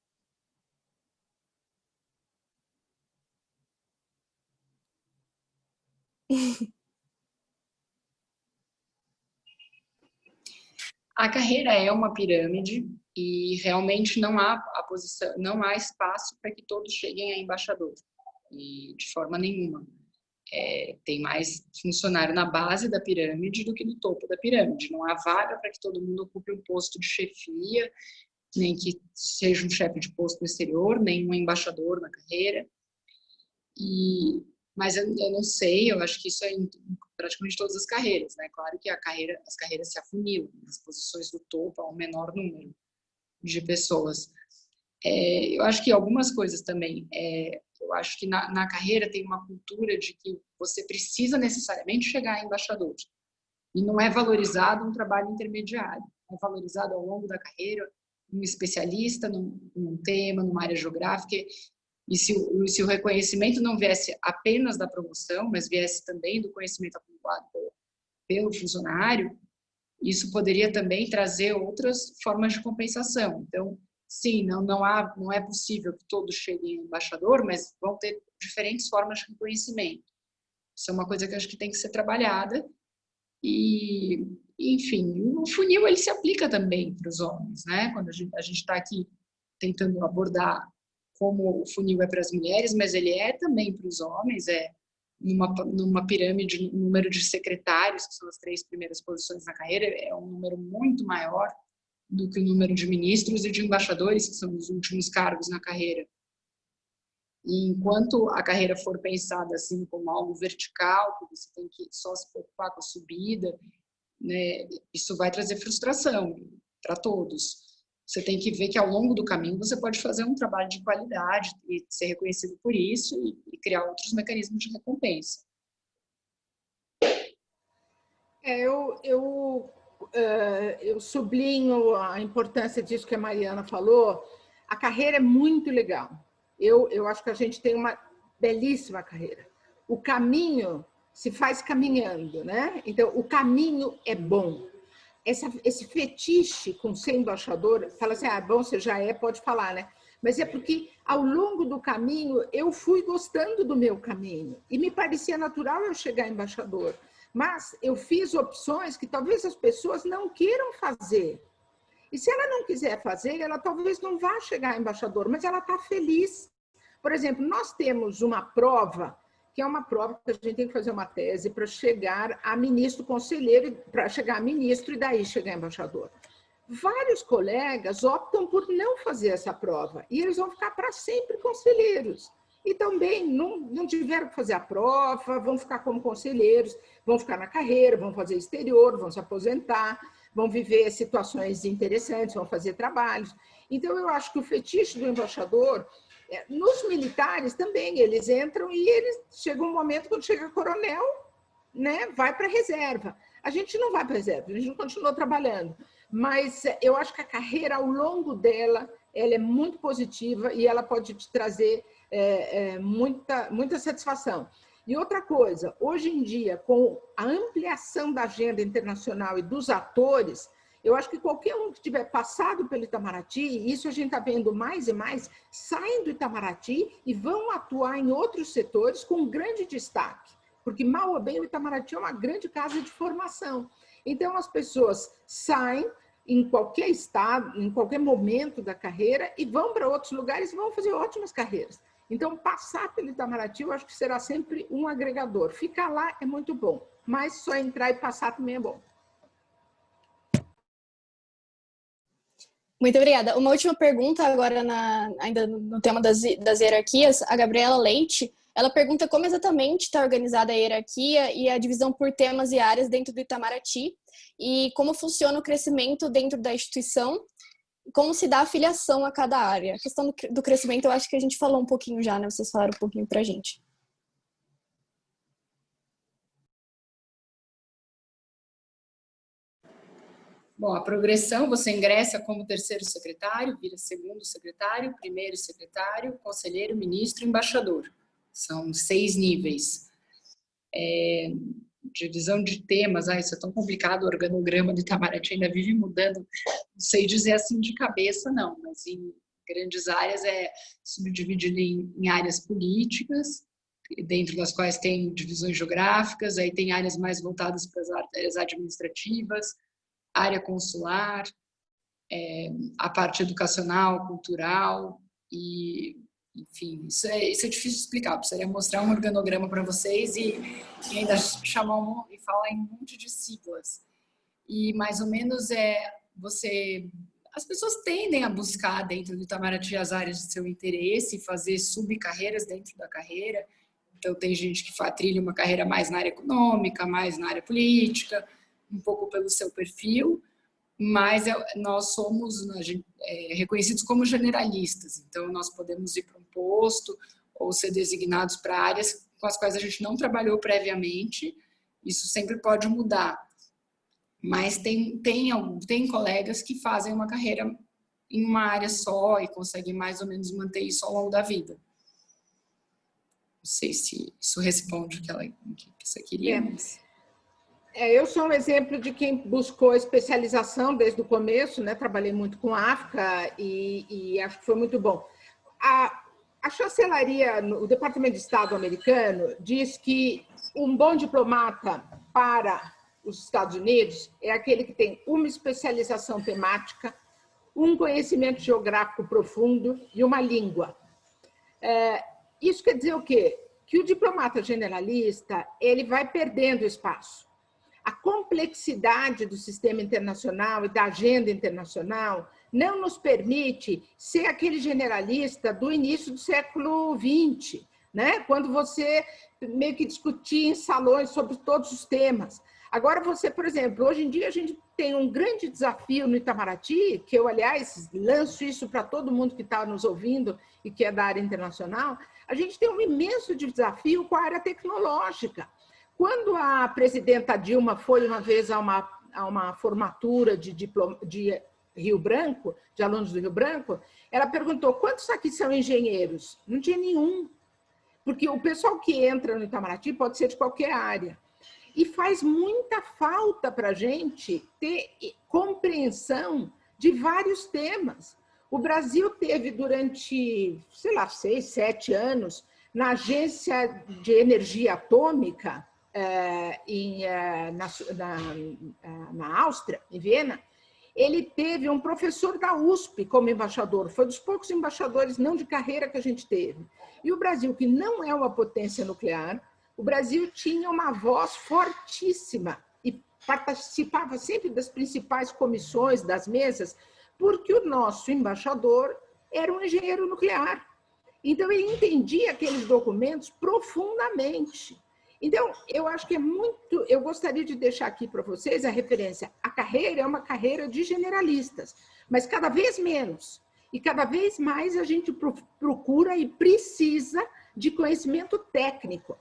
A carreira é uma pirâmide e realmente não há espaço para que todos cheguem a embaixador, e de forma nenhuma. Tem mais funcionário na base da pirâmide do que no topo da pirâmide. Não há vaga para que todo mundo ocupe um posto de chefia, nem que seja um chefe de posto no exterior, nem um embaixador na carreira. Mas eu não sei, eu acho que isso é em praticamente todas as carreiras, né? Claro que as carreiras se afunilam, as posições do topo há um menor número de pessoas. Eu acho que algumas coisas também, eu acho que na carreira tem uma cultura de que você precisa necessariamente chegar a embaixador, e não é valorizado um trabalho intermediário, é valorizado ao longo da carreira um especialista num tema, numa área geográfica. E se o reconhecimento não viesse apenas da promoção, mas viesse também do conhecimento acumulado pelo funcionário, isso poderia também trazer outras formas de compensação. Então, sim, não é possível que todos cheguem a embaixador, mas vão ter diferentes formas de reconhecimento. Isso é uma coisa que eu acho que tem que ser trabalhada. E, enfim, o funil ele se aplica também para os homens, né? Quando a gente está aqui tentando abordar como o funil é para as mulheres, mas ele é também para os homens, numa pirâmide, o número de secretários, que são as 3 primeiras posições na carreira, é um número muito maior do que o número de ministros e de embaixadores, que são os últimos cargos na carreira. E enquanto a carreira for pensada assim como algo vertical, que você tem que só se preocupar com a subida, né, isso vai trazer frustração para todos. Você tem que ver que ao longo do caminho você pode fazer um trabalho de qualidade e ser reconhecido por isso e criar outros mecanismos de recompensa. Eu sublinho a importância disso que a Mariana falou. A carreira é muito legal. Eu acho que a gente tem uma belíssima carreira. O caminho se faz caminhando, né? Então, o caminho é bom. Esse fetiche com ser embaixador, fala assim, bom, você já pode falar, né? Mas é porque, ao longo do caminho, eu fui gostando do meu caminho. E me parecia natural eu chegar a embaixador. Mas eu fiz opções que talvez as pessoas não queiram fazer. E se ela não quiser fazer, ela talvez não vá chegar a embaixador, mas ela está feliz. Por exemplo, nós temos uma prova, que é uma prova que a gente tem que fazer uma tese para chegar a ministro conselheiro, para chegar a ministro e daí chegar a embaixador. Vários colegas optam por não fazer essa prova e eles vão ficar para sempre conselheiros. E também não tiveram que fazer a prova, vão ficar como conselheiros, vão ficar na carreira, vão fazer exterior, vão se aposentar, vão viver situações interessantes, vão fazer trabalhos. Então, eu acho que o fetiche do embaixador, nos militares também, eles entram e eles chega um momento, quando chega coronel, né, vai para a reserva. A gente não vai para a reserva, a gente não continua trabalhando. Mas eu acho que a carreira, ao longo dela, ela é muito positiva e ela pode te trazer muita satisfação. E outra coisa, hoje em dia, com a ampliação da agenda internacional e dos atores, eu acho que qualquer um que tiver passado pelo Itamaraty, isso a gente está vendo mais e mais, saem do Itamaraty e vão atuar em outros setores com grande destaque. Porque, mal ou bem, o Itamaraty é uma grande casa de formação. Então, as pessoas saem em qualquer estado, em qualquer momento da carreira e vão para outros lugares e vão fazer ótimas carreiras. Então, passar pelo Itamaraty, eu acho que será sempre um agregador. Ficar lá é muito bom, mas só entrar e passar também é bom. Muito obrigada. Uma última pergunta agora, ainda no tema das hierarquias. A Gabriela Leite, ela pergunta como exatamente está organizada a hierarquia e a divisão por temas e áreas dentro do Itamaraty e como funciona o crescimento dentro da instituição, como se dá a filiação a cada área. A questão do crescimento, eu acho que a gente falou um pouquinho já, né? Vocês falaram um pouquinho para a gente. Bom, a progressão, você ingressa como terceiro secretário, vira segundo secretário, primeiro secretário, conselheiro, ministro, embaixador. São 6 níveis. Divisão de temas, isso é tão complicado, o organograma do Itamaraty ainda vive mudando, não sei dizer assim de cabeça, não, mas em grandes áreas é subdividido em áreas políticas, dentro das quais tem divisões geográficas, aí tem áreas mais voltadas para as áreas administrativas, área consular, a parte educacional, cultural, e, enfim, isso é difícil de explicar. Precisaria mostrar um organograma para vocês e ainda chamar e falar em um monte de siglas. E, mais ou menos, as pessoas tendem a buscar dentro do Itamaraty as áreas de seu interesse, fazer subcarreiras dentro da carreira. Então, tem gente que trilha uma carreira mais na área econômica, mais na área política, um pouco pelo seu perfil, mas nós somos reconhecidos como generalistas, então nós podemos ir para um posto ou ser designados para áreas com as quais a gente não trabalhou previamente, isso sempre pode mudar, mas tem colegas que fazem uma carreira em uma área só e conseguem mais ou menos manter isso ao longo da vida. Não sei se isso responde o que você queria, mas... Eu sou um exemplo de quem buscou especialização desde o começo, né? Trabalhei muito com África e acho que foi muito bom. A chancelaria, o Departamento de Estado americano, diz que um bom diplomata para os Estados Unidos é aquele que tem uma especialização temática, um conhecimento geográfico profundo e uma língua. Isso quer dizer o quê? Que o diplomata generalista ele vai perdendo espaço. A complexidade do sistema internacional e da agenda internacional não nos permite ser aquele generalista do início do século XX, né? Quando você meio que discutia em salões sobre todos os temas. Agora você, por exemplo, hoje em dia a gente tem um grande desafio no Itamaraty, que eu, aliás, lanço isso para todo mundo que está nos ouvindo e que é da área internacional, a gente tem um imenso desafio com a área tecnológica. Quando a presidenta Dilma foi uma vez a uma formatura de Rio Branco, de alunos do Rio Branco, ela perguntou, quantos aqui são engenheiros? Não tinha nenhum, porque o pessoal que entra no Itamaraty pode ser de qualquer área. E faz muita falta para a gente ter compreensão de vários temas. O Brasil teve durante, 6, 7 anos, na Agência de Energia Atômica, na Áustria, em Viena, ele teve um professor da USP como embaixador, foi dos poucos embaixadores não de carreira que a gente teve. E o Brasil, que não é uma potência nuclear, o Brasil tinha uma voz fortíssima e participava sempre das principais comissões, das mesas, porque o nosso embaixador era um engenheiro nuclear. Então, ele entendia aqueles documentos profundamente. Então, eu acho que eu gostaria de deixar aqui para vocês a referência. A carreira é uma carreira de generalistas, mas cada vez menos. E cada vez mais a gente procura e precisa de conhecimento técnico.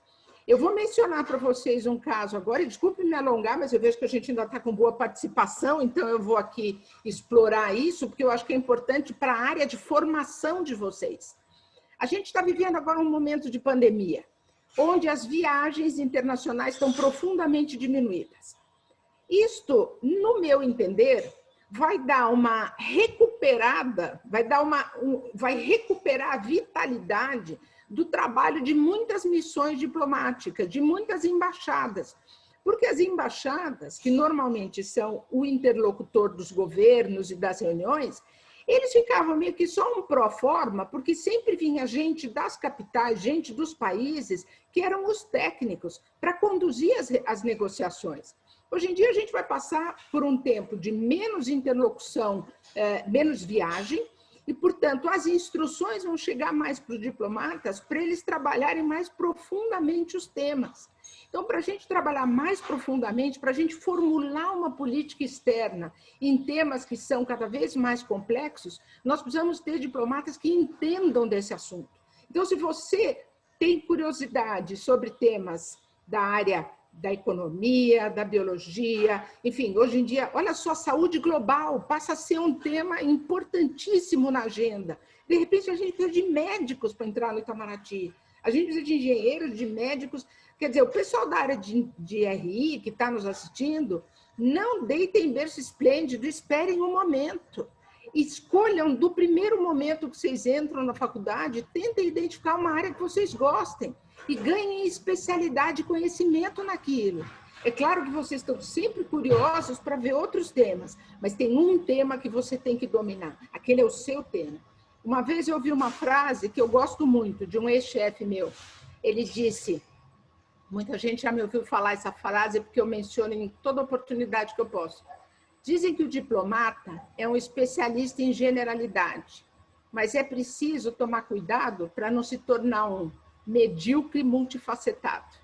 Eu vou mencionar para vocês um caso agora, e desculpe me alongar, mas eu vejo que a gente ainda está com boa participação, então eu vou aqui explorar isso, porque eu acho que é importante para a área de formação de vocês. A gente está vivendo agora um momento de pandemia, onde as viagens internacionais estão profundamente diminuídas. Isto, no meu entender, vai dar uma recuperada, vai recuperar a vitalidade do trabalho de muitas missões diplomáticas, de muitas embaixadas. Porque as embaixadas, que normalmente são o interlocutor dos governos e das reuniões, eles ficavam meio que só um pró forma, porque sempre vinha gente das capitais, gente dos países, que eram os técnicos, para conduzir as negociações. Hoje em dia, a gente vai passar por um tempo de menos interlocução, menos viagem, e, portanto, as instruções vão chegar mais para os diplomatas para eles trabalharem mais profundamente os temas. Então, para a gente trabalhar mais profundamente, para a gente formular uma política externa em temas que são cada vez mais complexos, nós precisamos ter diplomatas que entendam desse assunto. Então, se você tem curiosidade sobre temas da área da economia, da biologia, enfim, hoje em dia, olha só, saúde global passa a ser um tema importantíssimo na agenda. De repente, a gente precisa de médicos para entrar no Itamaraty, a gente precisa de engenheiros, de médicos. Quer dizer, o pessoal da área de RI que está nos assistindo, não deitem berço esplêndido, esperem um momento. Escolham do primeiro momento que vocês entram na faculdade, tentem identificar uma área que vocês gostem e ganhem especialidade e conhecimento naquilo. É claro que vocês estão sempre curiosos para ver outros temas, mas tem um tema que você tem que dominar. Aquele é o seu tema. Uma vez eu ouvi uma frase que eu gosto muito, de um ex-chefe meu. Ele disse, muita gente já me ouviu falar essa frase porque eu menciono em toda oportunidade que eu posso. Dizem que o diplomata é um especialista em generalidade, mas é preciso tomar cuidado para não se tornar um medíocre multifacetado.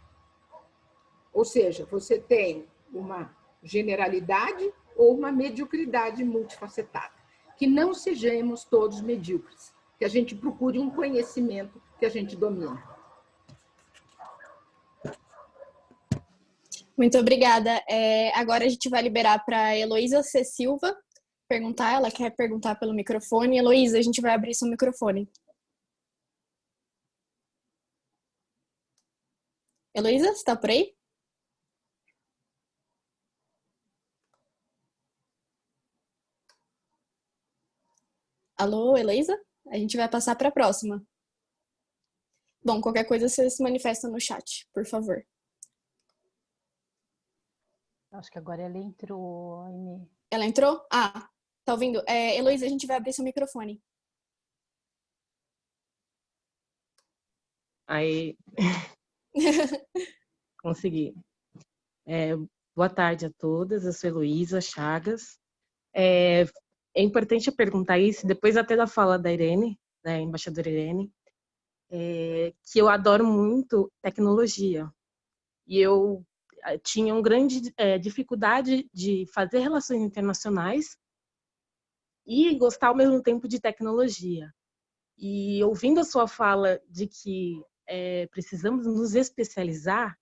Ou seja, você tem uma generalidade ou uma mediocridade multifacetada. Que não sejamos todos medíocres, que a gente procure um conhecimento que a gente domina. Muito obrigada. Agora a gente vai liberar para a Heloísa C. Silva perguntar. Ela quer perguntar pelo microfone. Heloísa, a gente vai abrir seu microfone. Heloísa, você está por aí? Alô, Heloísa? A gente vai passar para a próxima. Bom, qualquer coisa você se manifesta no chat, por favor. Acho que agora ela entrou, Aimee. Ela entrou? Ah, tá ouvindo? Heloísa, a gente vai abrir seu microfone. Aí, consegui. Boa tarde a todas, eu sou Heloísa Chagas. É importante eu perguntar isso, depois até da fala da Irene, da embaixadora Irene, que eu adoro muito tecnologia. E eu tinha uma grande dificuldade de fazer relações internacionais e gostar ao mesmo tempo de tecnologia. E ouvindo a sua fala de que precisamos nos especializar,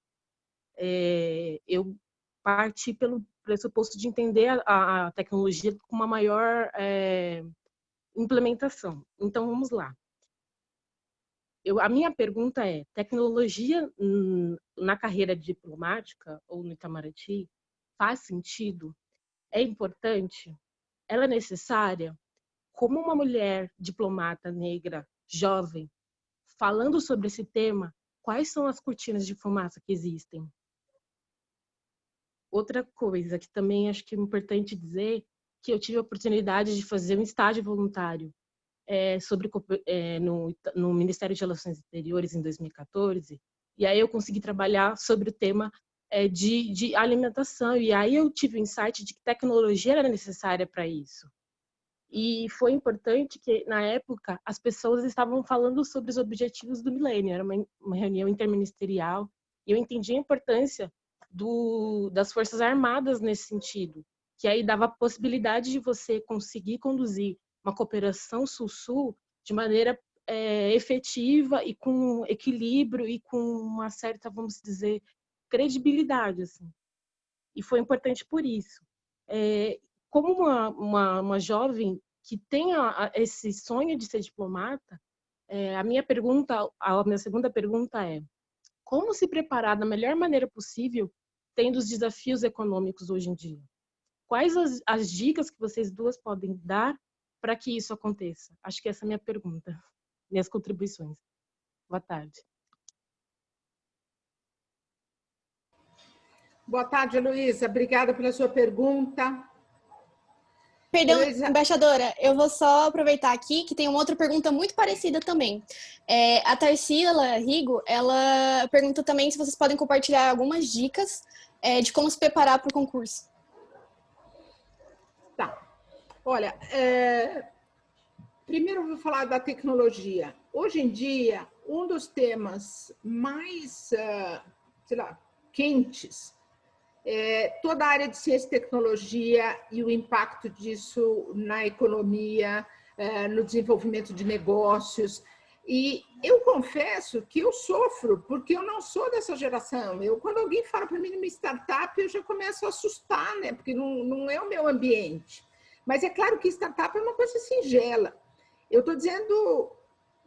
eu parti pelo pressuposto de entender a tecnologia com uma maior implementação. Então, vamos lá. A minha pergunta é, tecnologia na carreira diplomática ou no Itamaraty faz sentido? É importante? Ela é necessária? Como uma mulher diplomata negra, jovem, falando sobre esse tema, quais são as cortinas de fumaça que existem? Outra coisa que também acho que é importante dizer, que eu tive a oportunidade de fazer um estágio voluntário no Ministério de Relações Exteriores em 2014, e aí eu consegui trabalhar sobre o tema de alimentação, e aí eu tive o insight de que tecnologia era necessária para isso. E foi importante que, na época, as pessoas estavam falando sobre os objetivos do milênio, era uma reunião interministerial, e eu entendi a importância das Forças Armadas nesse sentido, que aí dava a possibilidade de você conseguir conduzir uma cooperação sul-sul de maneira efetiva e com equilíbrio e com uma certa, vamos dizer, credibilidade, assim. E foi importante por isso. Como uma jovem que tem esse sonho de ser diplomata, a minha segunda pergunta é: como se preparar da melhor maneira possível, tendo os desafios econômicos hoje em dia? Quais as dicas que vocês duas podem dar para que isso aconteça? Acho que essa é a minha pergunta, minhas contribuições. Boa tarde. Boa tarde, Heloísa. Obrigada pela sua pergunta. Perdão, Heloísa... embaixadora, eu vou só aproveitar aqui que tem uma outra pergunta muito parecida também. A Tarsila Rigo, ela pergunta também se vocês podem compartilhar algumas dicas de como se preparar para o concurso. Tá. Olha, primeiro eu vou falar da tecnologia. Hoje em dia, um dos temas mais, quentes toda a área de ciência e tecnologia e o impacto disso na economia, no desenvolvimento de negócios. E eu confesso que eu sofro, porque eu não sou dessa geração. Quando alguém fala para mim numa startup, eu já começo a assustar, né? Porque não é o meu ambiente. Mas é claro que startup é uma coisa singela. Eu estou dizendo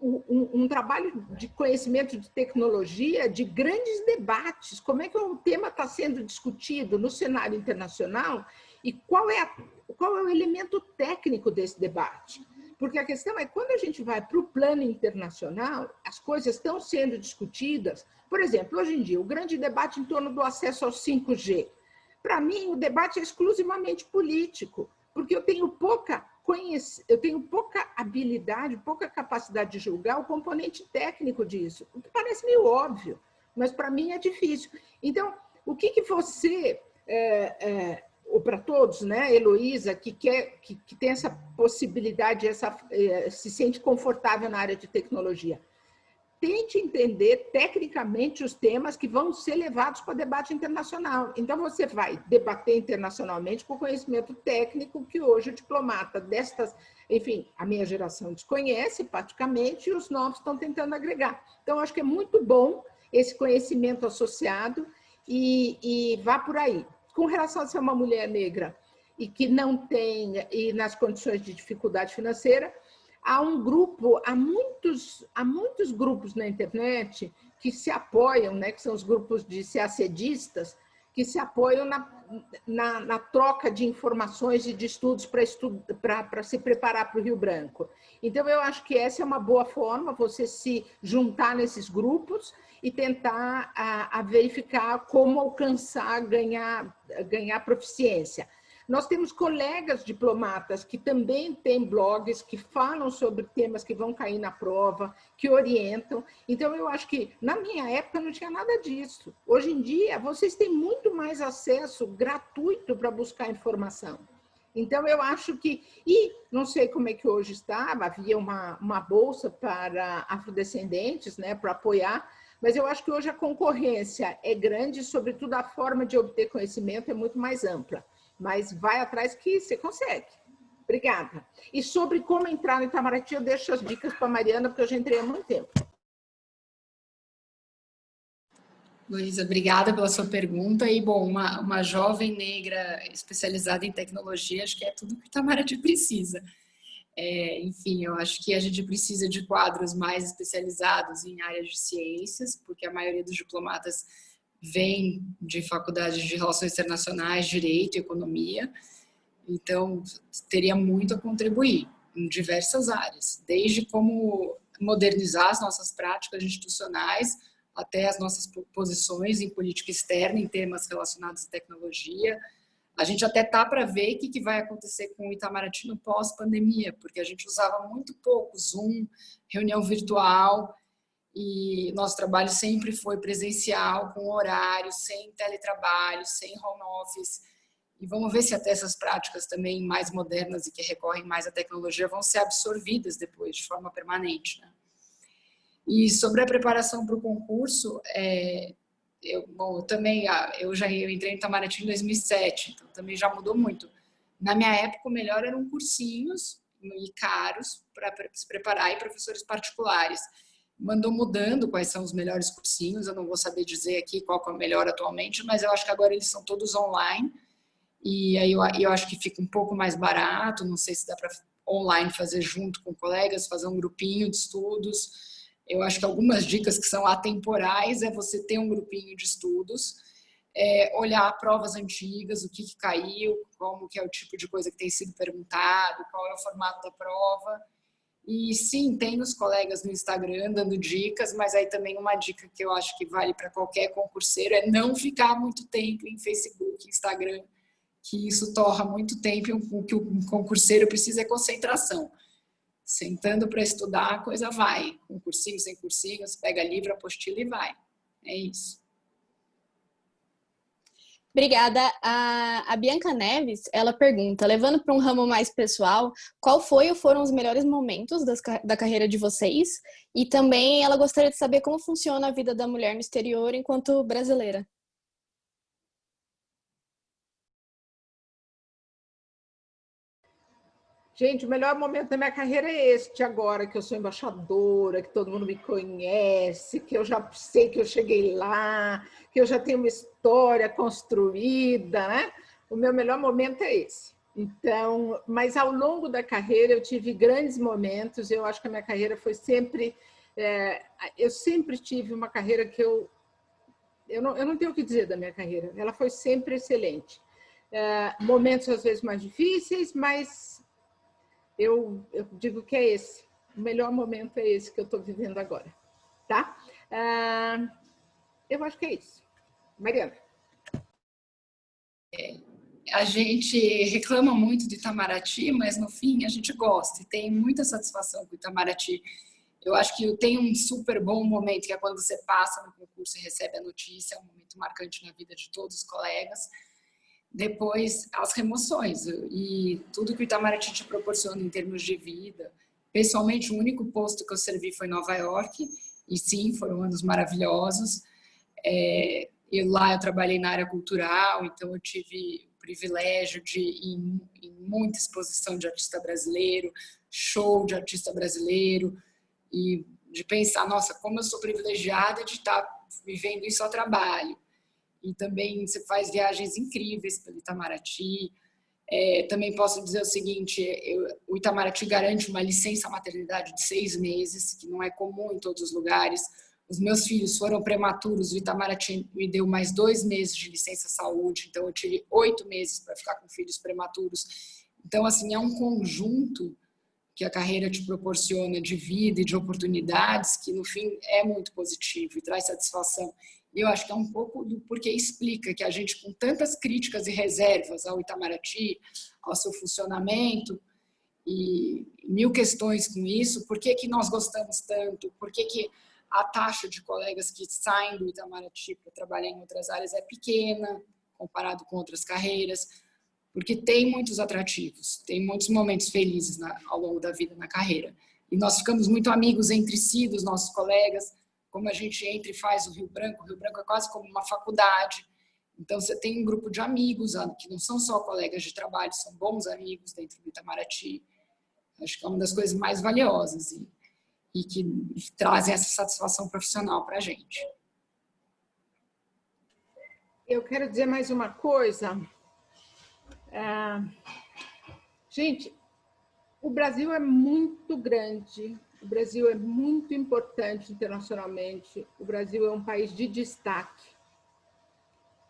um trabalho de conhecimento de tecnologia, de grandes debates, como é que o tema está sendo discutido no cenário internacional e qual é o elemento técnico desse debate. Porque a questão é, quando a gente vai para o plano internacional, as coisas estão sendo discutidas. Por exemplo, hoje em dia, o grande debate em torno do acesso ao 5G. Para mim, o debate é exclusivamente político, porque eu tenho pouca habilidade, pouca capacidade de julgar o componente técnico disso, o que parece meio óbvio, mas para mim é difícil. Então, o que você, ou para todos, né, Heloísa, que tem essa possibilidade, se sente confortável na área de tecnologia, tente entender tecnicamente os temas que vão ser levados para debate internacional. Então, você vai debater internacionalmente com conhecimento técnico que hoje o diplomata enfim, a minha geração desconhece praticamente e os novos estão tentando agregar. Então, acho que é muito bom esse conhecimento associado e vá por aí. Com relação a ser uma mulher negra e que não tem, e nas condições de dificuldade financeira, há muitos grupos na internet que se apoiam, né, que são os grupos de CACDistas, que se apoiam na troca de informações e de estudos para se preparar para o Rio Branco. Então, eu acho que essa é uma boa forma, você se juntar nesses grupos e tentar verificar como alcançar, ganhar proficiência. Nós temos colegas diplomatas que também têm blogs que falam sobre temas que vão cair na prova, que orientam. Então, eu acho que, na minha época, não tinha nada disso. Hoje em dia, vocês têm muito mais acesso gratuito para buscar informação. Então, eu acho que... E não sei como é que hoje estava, havia uma bolsa para afrodescendentes, né, para apoiar, mas eu acho que hoje a concorrência é grande, sobretudo a forma de obter conhecimento é muito mais ampla. Mas vai atrás que você consegue. Obrigada. E sobre como entrar no Itamaraty, eu deixo as dicas para a Mariana, porque eu já entrei há muito tempo. Luísa, obrigada pela sua pergunta. E, bom, uma jovem negra especializada em tecnologia, acho que é tudo que o Itamaraty precisa. Enfim, eu acho que a gente precisa de quadros mais especializados em áreas de ciências, porque a maioria dos diplomatas vem de faculdades de relações internacionais, direito e economia, então teria muito a contribuir em diversas áreas, desde como modernizar as nossas práticas institucionais até as nossas posições em política externa, em temas relacionados à tecnologia. A gente até tá para ver o que vai acontecer com o Itamaraty no pós-pandemia, porque a gente usava muito pouco Zoom, reunião virtual, e nosso trabalho sempre foi presencial, com horário, sem teletrabalho, sem home office. E vamos ver se até essas práticas também mais modernas e que recorrem mais à tecnologia vão ser absorvidas depois, de forma permanente, né? E sobre a preparação para o concurso, eu entrei no Itamaraty em 2007, então também já mudou muito. Na minha época, o melhor eram cursinhos e caros para se preparar, e professores particulares. Mandou mudando quais são os melhores cursinhos, eu não vou saber dizer aqui qual que é o melhor atualmente, mas eu acho que agora eles são todos online, e aí eu acho que fica um pouco mais barato, não sei se dá para online fazer junto com colegas, fazer um grupinho de estudos. Eu acho que algumas dicas que são atemporais é você ter um grupinho de estudos, olhar provas antigas, o que caiu, como que é o tipo de coisa que tem sido perguntado, qual é o formato da prova. E sim, tem os colegas no Instagram dando dicas, mas aí também uma dica que eu acho que vale para qualquer concurseiro é não ficar muito tempo em Facebook, Instagram, que isso torra muito tempo, o que o concurseiro precisa é concentração. Sentando para estudar, a coisa vai. Com cursinho, sem cursinho, você pega livro, apostila e vai. É isso. Obrigada. A Bianca Neves, ela pergunta, levando para um ramo mais pessoal, qual foi ou foram os melhores momentos da carreira de vocês? E também ela gostaria de saber como funciona a vida da mulher no exterior enquanto brasileira. Gente, o melhor momento da minha carreira é este agora, que eu sou embaixadora, que todo mundo me conhece, que eu já sei que eu cheguei lá, que eu já tenho uma história construída, né? O meu melhor momento é esse. Então, mas ao longo da carreira eu tive grandes momentos, eu acho que a minha carreira foi sempre... eu sempre tive uma carreira que eu não tenho o que dizer da minha carreira, ela foi sempre excelente. Momentos às vezes mais difíceis, mas... Eu digo que é esse, o melhor momento é esse que eu estou vivendo agora, tá? Eu acho que é isso. Mariana. A gente reclama muito de Itamaraty, mas no fim a gente gosta e tem muita satisfação com Itamaraty. Eu acho que tem um super bom momento, que é quando você passa no concurso e recebe a notícia, é um momento marcante na vida de todos os colegas. Depois, as remoções e tudo que o Itamaraty te proporciona em termos de vida. Pessoalmente, o único posto que eu servi foi em Nova York, e sim, foram anos maravilhosos. E lá eu trabalhei na área cultural, então eu tive o privilégio de ir em muita exposição de artista brasileiro, show de artista brasileiro, e de pensar, nossa, como eu sou privilegiada de estar vivendo isso ao trabalho. E também você faz viagens incríveis pelo Itamaraty. Também posso dizer o seguinte, o Itamaraty garante uma licença maternidade de 6 meses, que não é comum em todos os lugares. Os meus filhos foram prematuros, o Itamaraty me deu mais 2 meses de licença saúde, então eu tive 8 meses para ficar com filhos prematuros. Então, assim, é um conjunto que a carreira te proporciona de vida e de oportunidades que, no fim, é muito positivo e traz satisfação. E eu acho que é um pouco do porquê explica que a gente, com tantas críticas e reservas ao Itamaraty, ao seu funcionamento, e 1000 questões com isso, por que nós gostamos tanto, por que a taxa de colegas que saem do Itamaraty para trabalhar em outras áreas é pequena, comparado com outras carreiras, porque tem muitos atrativos, tem muitos momentos felizes ao longo da vida na carreira. E nós ficamos muito amigos entre si, dos nossos colegas, como a gente entra e faz o Rio Branco é quase como uma faculdade. Então, você tem um grupo de amigos, que não são só colegas de trabalho, são bons amigos dentro do Itamaraty. Acho que é uma das coisas mais valiosas e que trazem essa satisfação profissional para a gente. Eu quero dizer mais uma coisa. Gente, o Brasil é muito grande, o Brasil é muito importante internacionalmente, o Brasil é um país de destaque.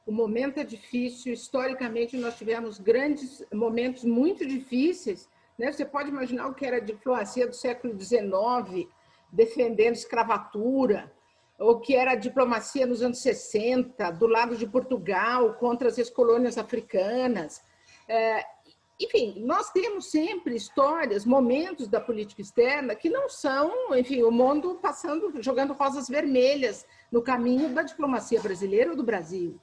O momento é difícil, historicamente nós tivemos grandes momentos muito difíceis, né? Você pode imaginar o que era a diplomacia do século XIX, defendendo escravatura, ou que era a diplomacia nos anos 60, do lado de Portugal, contra as ex-colônias africanas. Enfim, nós temos sempre histórias, momentos da política externa que não são, enfim, o mundo jogando rosas vermelhas no caminho da diplomacia brasileira ou do Brasil.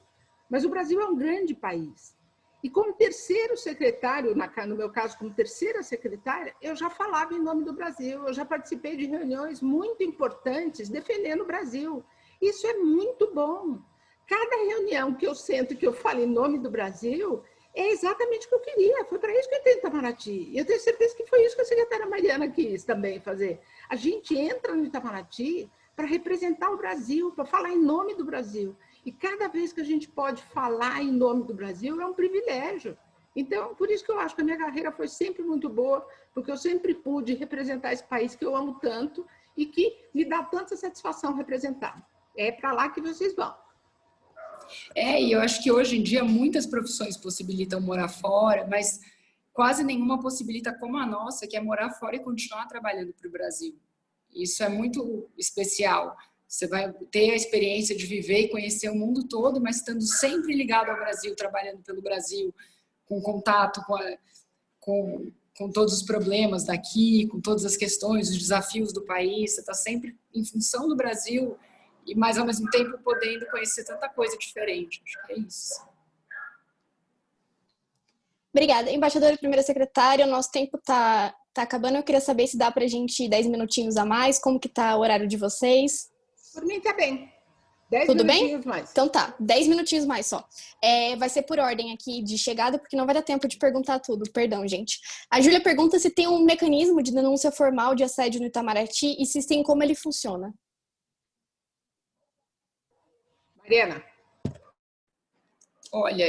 Mas o Brasil é um grande país. E como terceiro secretário, no meu caso, como terceira secretária, eu já falava em nome do Brasil, eu já participei de reuniões muito importantes defendendo o Brasil. Isso é muito bom. Cada reunião que eu sento, que eu falo em nome do Brasil, É exatamente o que eu queria, foi para isso que eu entrei no Itamaraty. E eu tenho certeza que foi isso que a secretária Mariana quis também fazer. A gente entra no Itamaraty para representar o Brasil, para falar em nome do Brasil. E cada vez que a gente pode falar em nome do Brasil, é um privilégio. Então, por isso que eu acho que a minha carreira foi sempre muito boa, porque eu sempre pude representar esse país que eu amo tanto e que me dá tanta satisfação representar. É para lá que vocês vão. E eu acho que hoje em dia muitas profissões possibilitam morar fora, mas quase nenhuma possibilita como a nossa, que é morar fora e continuar trabalhando para o Brasil. Isso é muito especial. Você vai ter a experiência de viver e conhecer o mundo todo, mas estando sempre ligado ao Brasil, trabalhando pelo Brasil, com contato com todos os problemas daqui, com todas as questões, os desafios do país. Você está sempre em função do Brasil, mas ao mesmo tempo podendo conhecer tanta coisa diferente. Acho que é isso. Obrigada. Embaixadora e primeira secretária, o nosso tempo tá acabando. Eu queria saber se dá pra gente ir 10 minutinhos a mais, como que tá o horário de vocês? Por mim tá bem. 10 Tudo minutinhos bem? mais. Então tá, 10 minutinhos mais só. Vai ser por ordem aqui de chegada, porque não vai dar tempo de perguntar tudo. Perdão, gente. A Júlia pergunta se tem um mecanismo de denúncia formal de assédio no Itamaraty e se sim, como ele funciona. Mariana. Olha,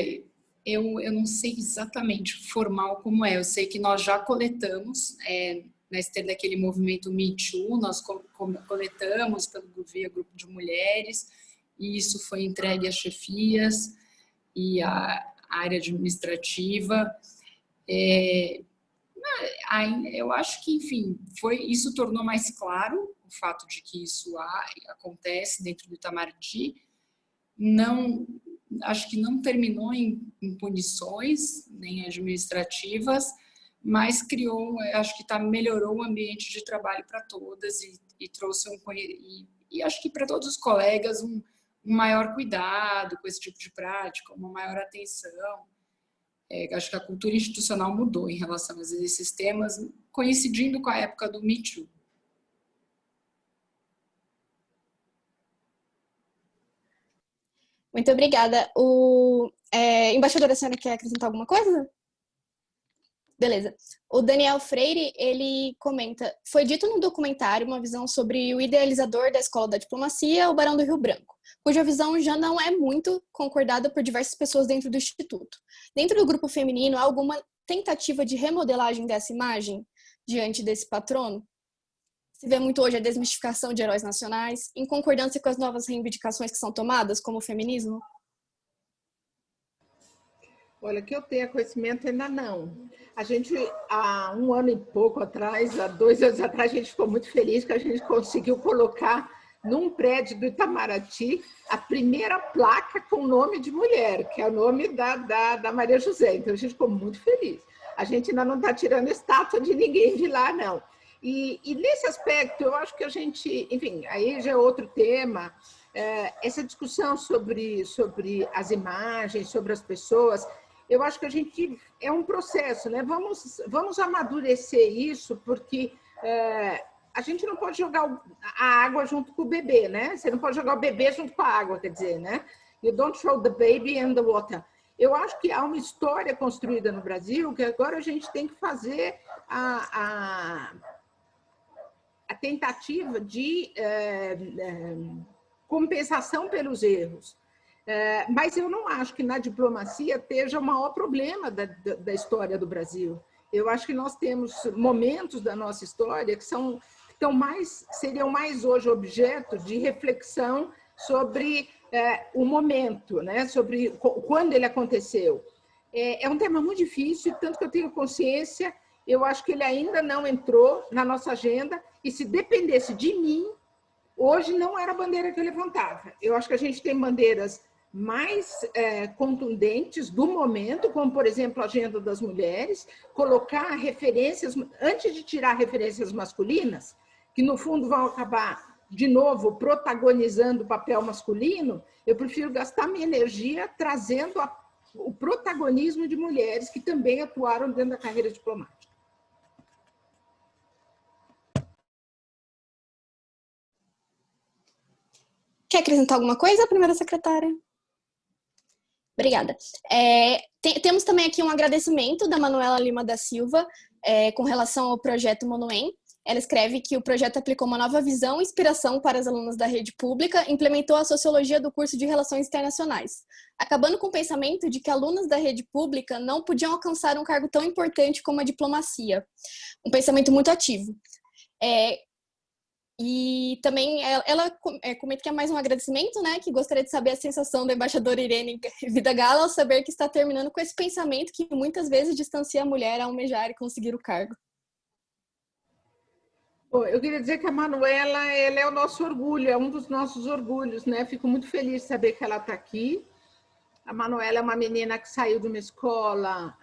eu não sei exatamente formal como é. Eu sei que nós já coletamos, na esteira daquele movimento Me Too, nós coletamos via grupo de mulheres, e isso foi entregue às chefias e à área administrativa. Eu acho que, enfim, isso tornou mais claro o fato de que isso acontece dentro do Itamaraty. Acho que não terminou em punições, nem administrativas, mas acho que melhorou o ambiente de trabalho para todas e trouxe e acho que para todos os colegas um maior cuidado com esse tipo de prática, uma maior atenção. Acho que a cultura institucional mudou em relação a esses temas, coincidindo com a época do Me Too. Muito obrigada. Embaixadora, a senhora quer acrescentar alguma coisa? Beleza. O Daniel Freire, ele comenta: foi dito no documentário uma visão sobre o idealizador da Escola da Diplomacia, o Barão do Rio Branco, cuja visão já não é muito concordada por diversas pessoas dentro do Instituto. Dentro do grupo feminino, há alguma tentativa de remodelagem dessa imagem diante desse patrono? Se vê muito hoje a desmistificação de heróis nacionais, em concordância com as novas reivindicações que são tomadas, como o feminismo? Olha, que eu tenha conhecimento ainda não. A gente, há um ano e pouco atrás, há 2 anos atrás, a gente ficou muito feliz que a gente conseguiu colocar num prédio do Itamaraty a primeira placa com nome de mulher, que é o nome da Maria José. Então, a gente ficou muito feliz. A gente ainda não está tirando estátua de ninguém de lá, não. E nesse aspecto, eu acho que a gente, enfim, aí já é outro tema, essa discussão sobre as imagens, sobre as pessoas, eu acho que a gente, é um processo, né? Vamos amadurecer isso, porque a gente não pode jogar a água junto com o bebê, né? Você não pode jogar o bebê junto com a água, quer dizer, né? You don't throw the baby in the water. Eu acho que há uma história construída no Brasil que agora a gente tem que fazer a tentativa de compensação pelos erros. Mas eu não acho que na diplomacia esteja o maior problema da história do Brasil. Eu acho que nós temos momentos da nossa história que seriam mais hoje objeto de reflexão sobre o momento, né? Sobre quando ele aconteceu. É um tema muito difícil, tanto que eu tenho consciência, eu acho que ele ainda não entrou na nossa agenda, e se dependesse de mim, hoje não era a bandeira que eu levantava. Eu acho que a gente tem bandeiras mais contundentes do momento, como, por exemplo, a agenda das mulheres, colocar referências, antes de tirar referências masculinas, que no fundo vão acabar, de novo, protagonizando o papel masculino, eu prefiro gastar minha energia trazendo o protagonismo de mulheres que também atuaram dentro da carreira diplomática. Quer acrescentar alguma coisa, primeira secretária? Obrigada. Temos também aqui um agradecimento da Manuela Lima da Silva com relação ao projeto Monuem. Ela escreve que o projeto aplicou uma nova visão e inspiração para as alunas da rede pública e implementou a sociologia do curso de Relações Internacionais, acabando com o pensamento de que alunas da rede pública não podiam alcançar um cargo tão importante como a diplomacia. Um pensamento muito ativo. E também ela comenta que é mais um agradecimento, né? Que gostaria de saber a sensação da embaixadora Irene Vidagallo ao saber que está terminando com esse pensamento que muitas vezes distancia a mulher a almejar e conseguir o cargo. Bom, eu queria dizer que a Manuela, ela é o nosso orgulho, é um dos nossos orgulhos, né? Fico muito feliz de saber que ela está aqui. A Manuela é uma menina que saiu de uma escola,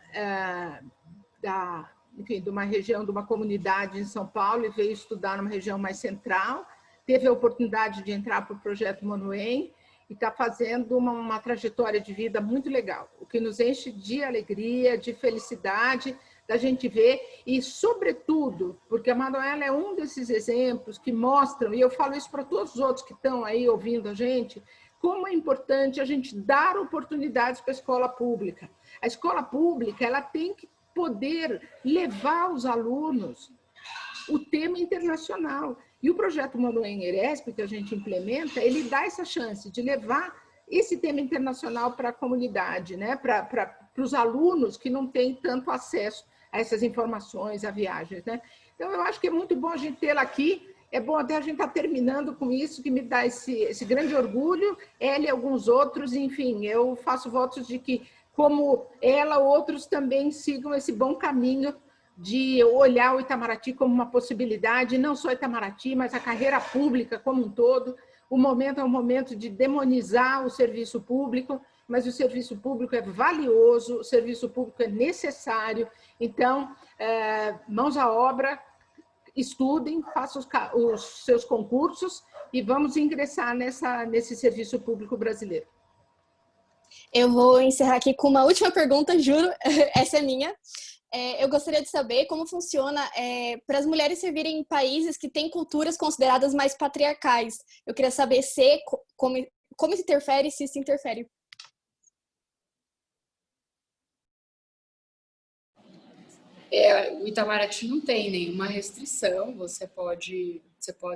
de uma região, de uma comunidade em São Paulo e veio estudar numa região mais central. Teve a oportunidade de entrar para o projeto Monuem e está fazendo uma trajetória de vida muito legal, o que nos enche de alegria, de felicidade, da gente ver, e sobretudo, porque a Manuela é um desses exemplos que mostram, e eu falo isso para todos os outros que estão aí ouvindo a gente, como é importante a gente dar oportunidades para a escola pública. A escola pública, ela tem que poder levar aos alunos o tema internacional. E o projeto Monuem Eresp, que a gente implementa, ele dá essa chance de levar esse tema internacional para a comunidade, né? Para os alunos que não têm tanto acesso a essas informações, a viagens, né? Então, eu acho que é muito bom a gente tê-la aqui. É bom até a gente estar terminando com isso, que me dá esse grande orgulho, ela e alguns outros, enfim, eu faço votos de que, como ela, outros também sigam esse bom caminho de olhar o Itamaraty como uma possibilidade, não só Itamaraty, mas a carreira pública como um todo. O momento é um momento de demonizar o serviço público, mas o serviço público é valioso, o serviço público é necessário. Então, mãos à obra, estudem, façam os seus concursos e vamos ingressar nesse serviço público brasileiro. Eu vou encerrar aqui com uma última pergunta, juro, essa é minha. Eu gostaria de saber como funciona para as mulheres servirem em países que têm culturas consideradas mais patriarcais. Eu queria saber como isso interfere, se isso interfere. O Itamaraty não tem nenhuma restrição, você pode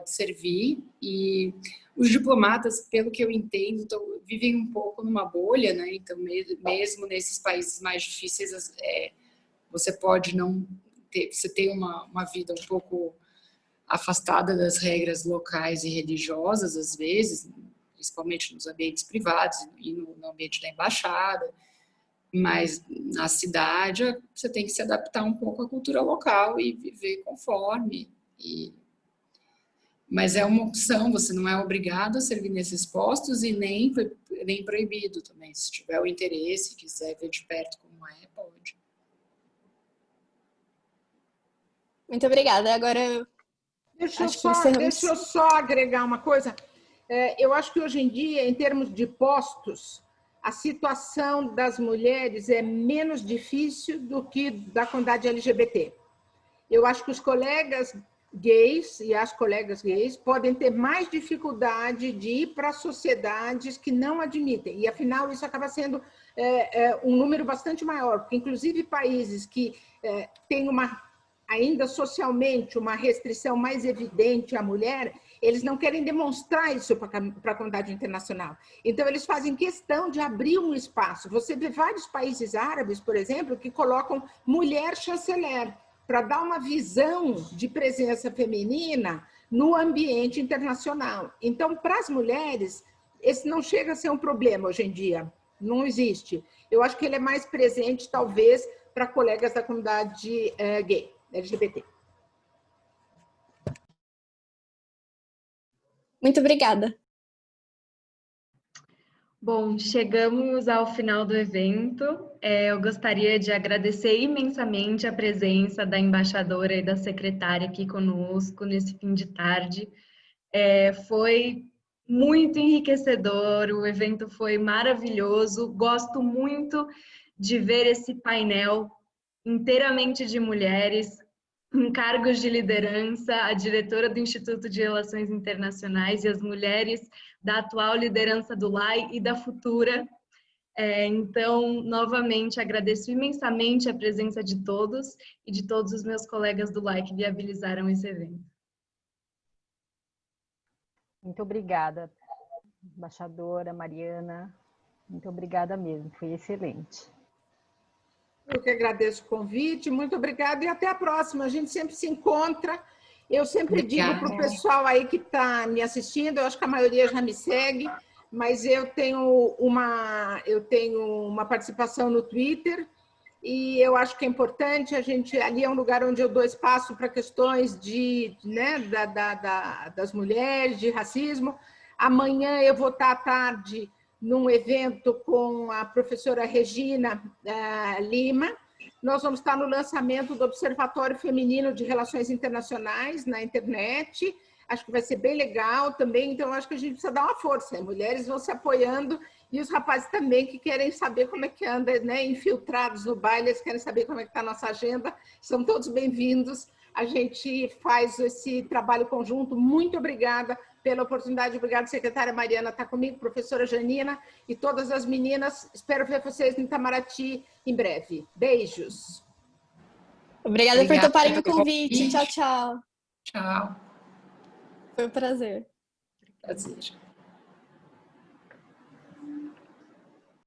servir, e os diplomatas, pelo que eu entendo, vivem um pouco numa bolha, né? Então, mesmo nesses países mais difíceis, você pode não ter, você tem uma vida um pouco afastada das regras locais e religiosas, às vezes, principalmente nos ambientes privados e no ambiente da embaixada, mas na cidade você tem que se adaptar um pouco à cultura local e viver conforme. Mas é uma opção, você não é obrigado a servir nesses postos e nem proibido também. Se tiver o interesse, quiser ver de perto como pode. Muito obrigada. Agora, deixa eu só agregar uma coisa. Eu acho que hoje em dia, em termos de postos, a situação das mulheres é menos difícil do que da comunidade LGBT. Eu acho que os colegas gays e as colegas gays podem ter mais dificuldade de ir para sociedades que não admitem. E, afinal, isso acaba sendo um número bastante maior, porque, inclusive, países que têm ainda socialmente uma restrição mais evidente à mulher, eles não querem demonstrar isso para a comunidade internacional. Então, eles fazem questão de abrir um espaço. Você vê vários países árabes, por exemplo, que colocam mulher chanceler, para dar uma visão de presença feminina no ambiente internacional. Então, para as mulheres, esse não chega a ser um problema hoje em dia, não existe. Eu acho que ele é mais presente, talvez, para colegas da comunidade gay, LGBT. Muito obrigada. Bom, chegamos ao final do evento. Eu gostaria de agradecer imensamente a presença da embaixadora e da secretária aqui conosco nesse fim de tarde. Foi muito enriquecedor, o evento foi maravilhoso. Gosto muito de ver esse painel inteiramente de mulheres em cargos de liderança, a diretora do Instituto de Relações Internacionais e as mulheres da atual liderança do LAI e da futura. Então, novamente, agradeço imensamente a presença de todos e de todos os meus colegas do LAI que viabilizaram esse evento. Muito obrigada, embaixadora Mariana. Muito obrigada mesmo, foi excelente. Eu que agradeço o convite, muito obrigada e até a próxima. A gente sempre se encontra. Eu sempre digo para o pessoal aí que está me assistindo, eu acho que a maioria já me segue, mas eu tenho uma participação no Twitter e eu acho que é importante, ali é um lugar onde eu dou espaço para questões das mulheres, de racismo. Amanhã eu vou estar à tarde num evento com a professora Regina Lima. Nós vamos estar no lançamento do Observatório Feminino de Relações Internacionais na internet. Acho que vai ser bem legal também, então acho que a gente precisa dar uma força. As mulheres vão se apoiando e os rapazes também que querem saber como é que anda, né, infiltrados no baile, eles querem saber como é que está a nossa agenda. São todos bem-vindos. A gente faz esse trabalho conjunto. Muito obrigada pela oportunidade. Obrigada, secretária Mariana, estar comigo, professora Janina e todas as meninas. Espero ver vocês em Itamaraty em breve. Beijos. Obrigada por toparem o convite. Tchau, tchau. Tchau. Foi um prazer. Prazer.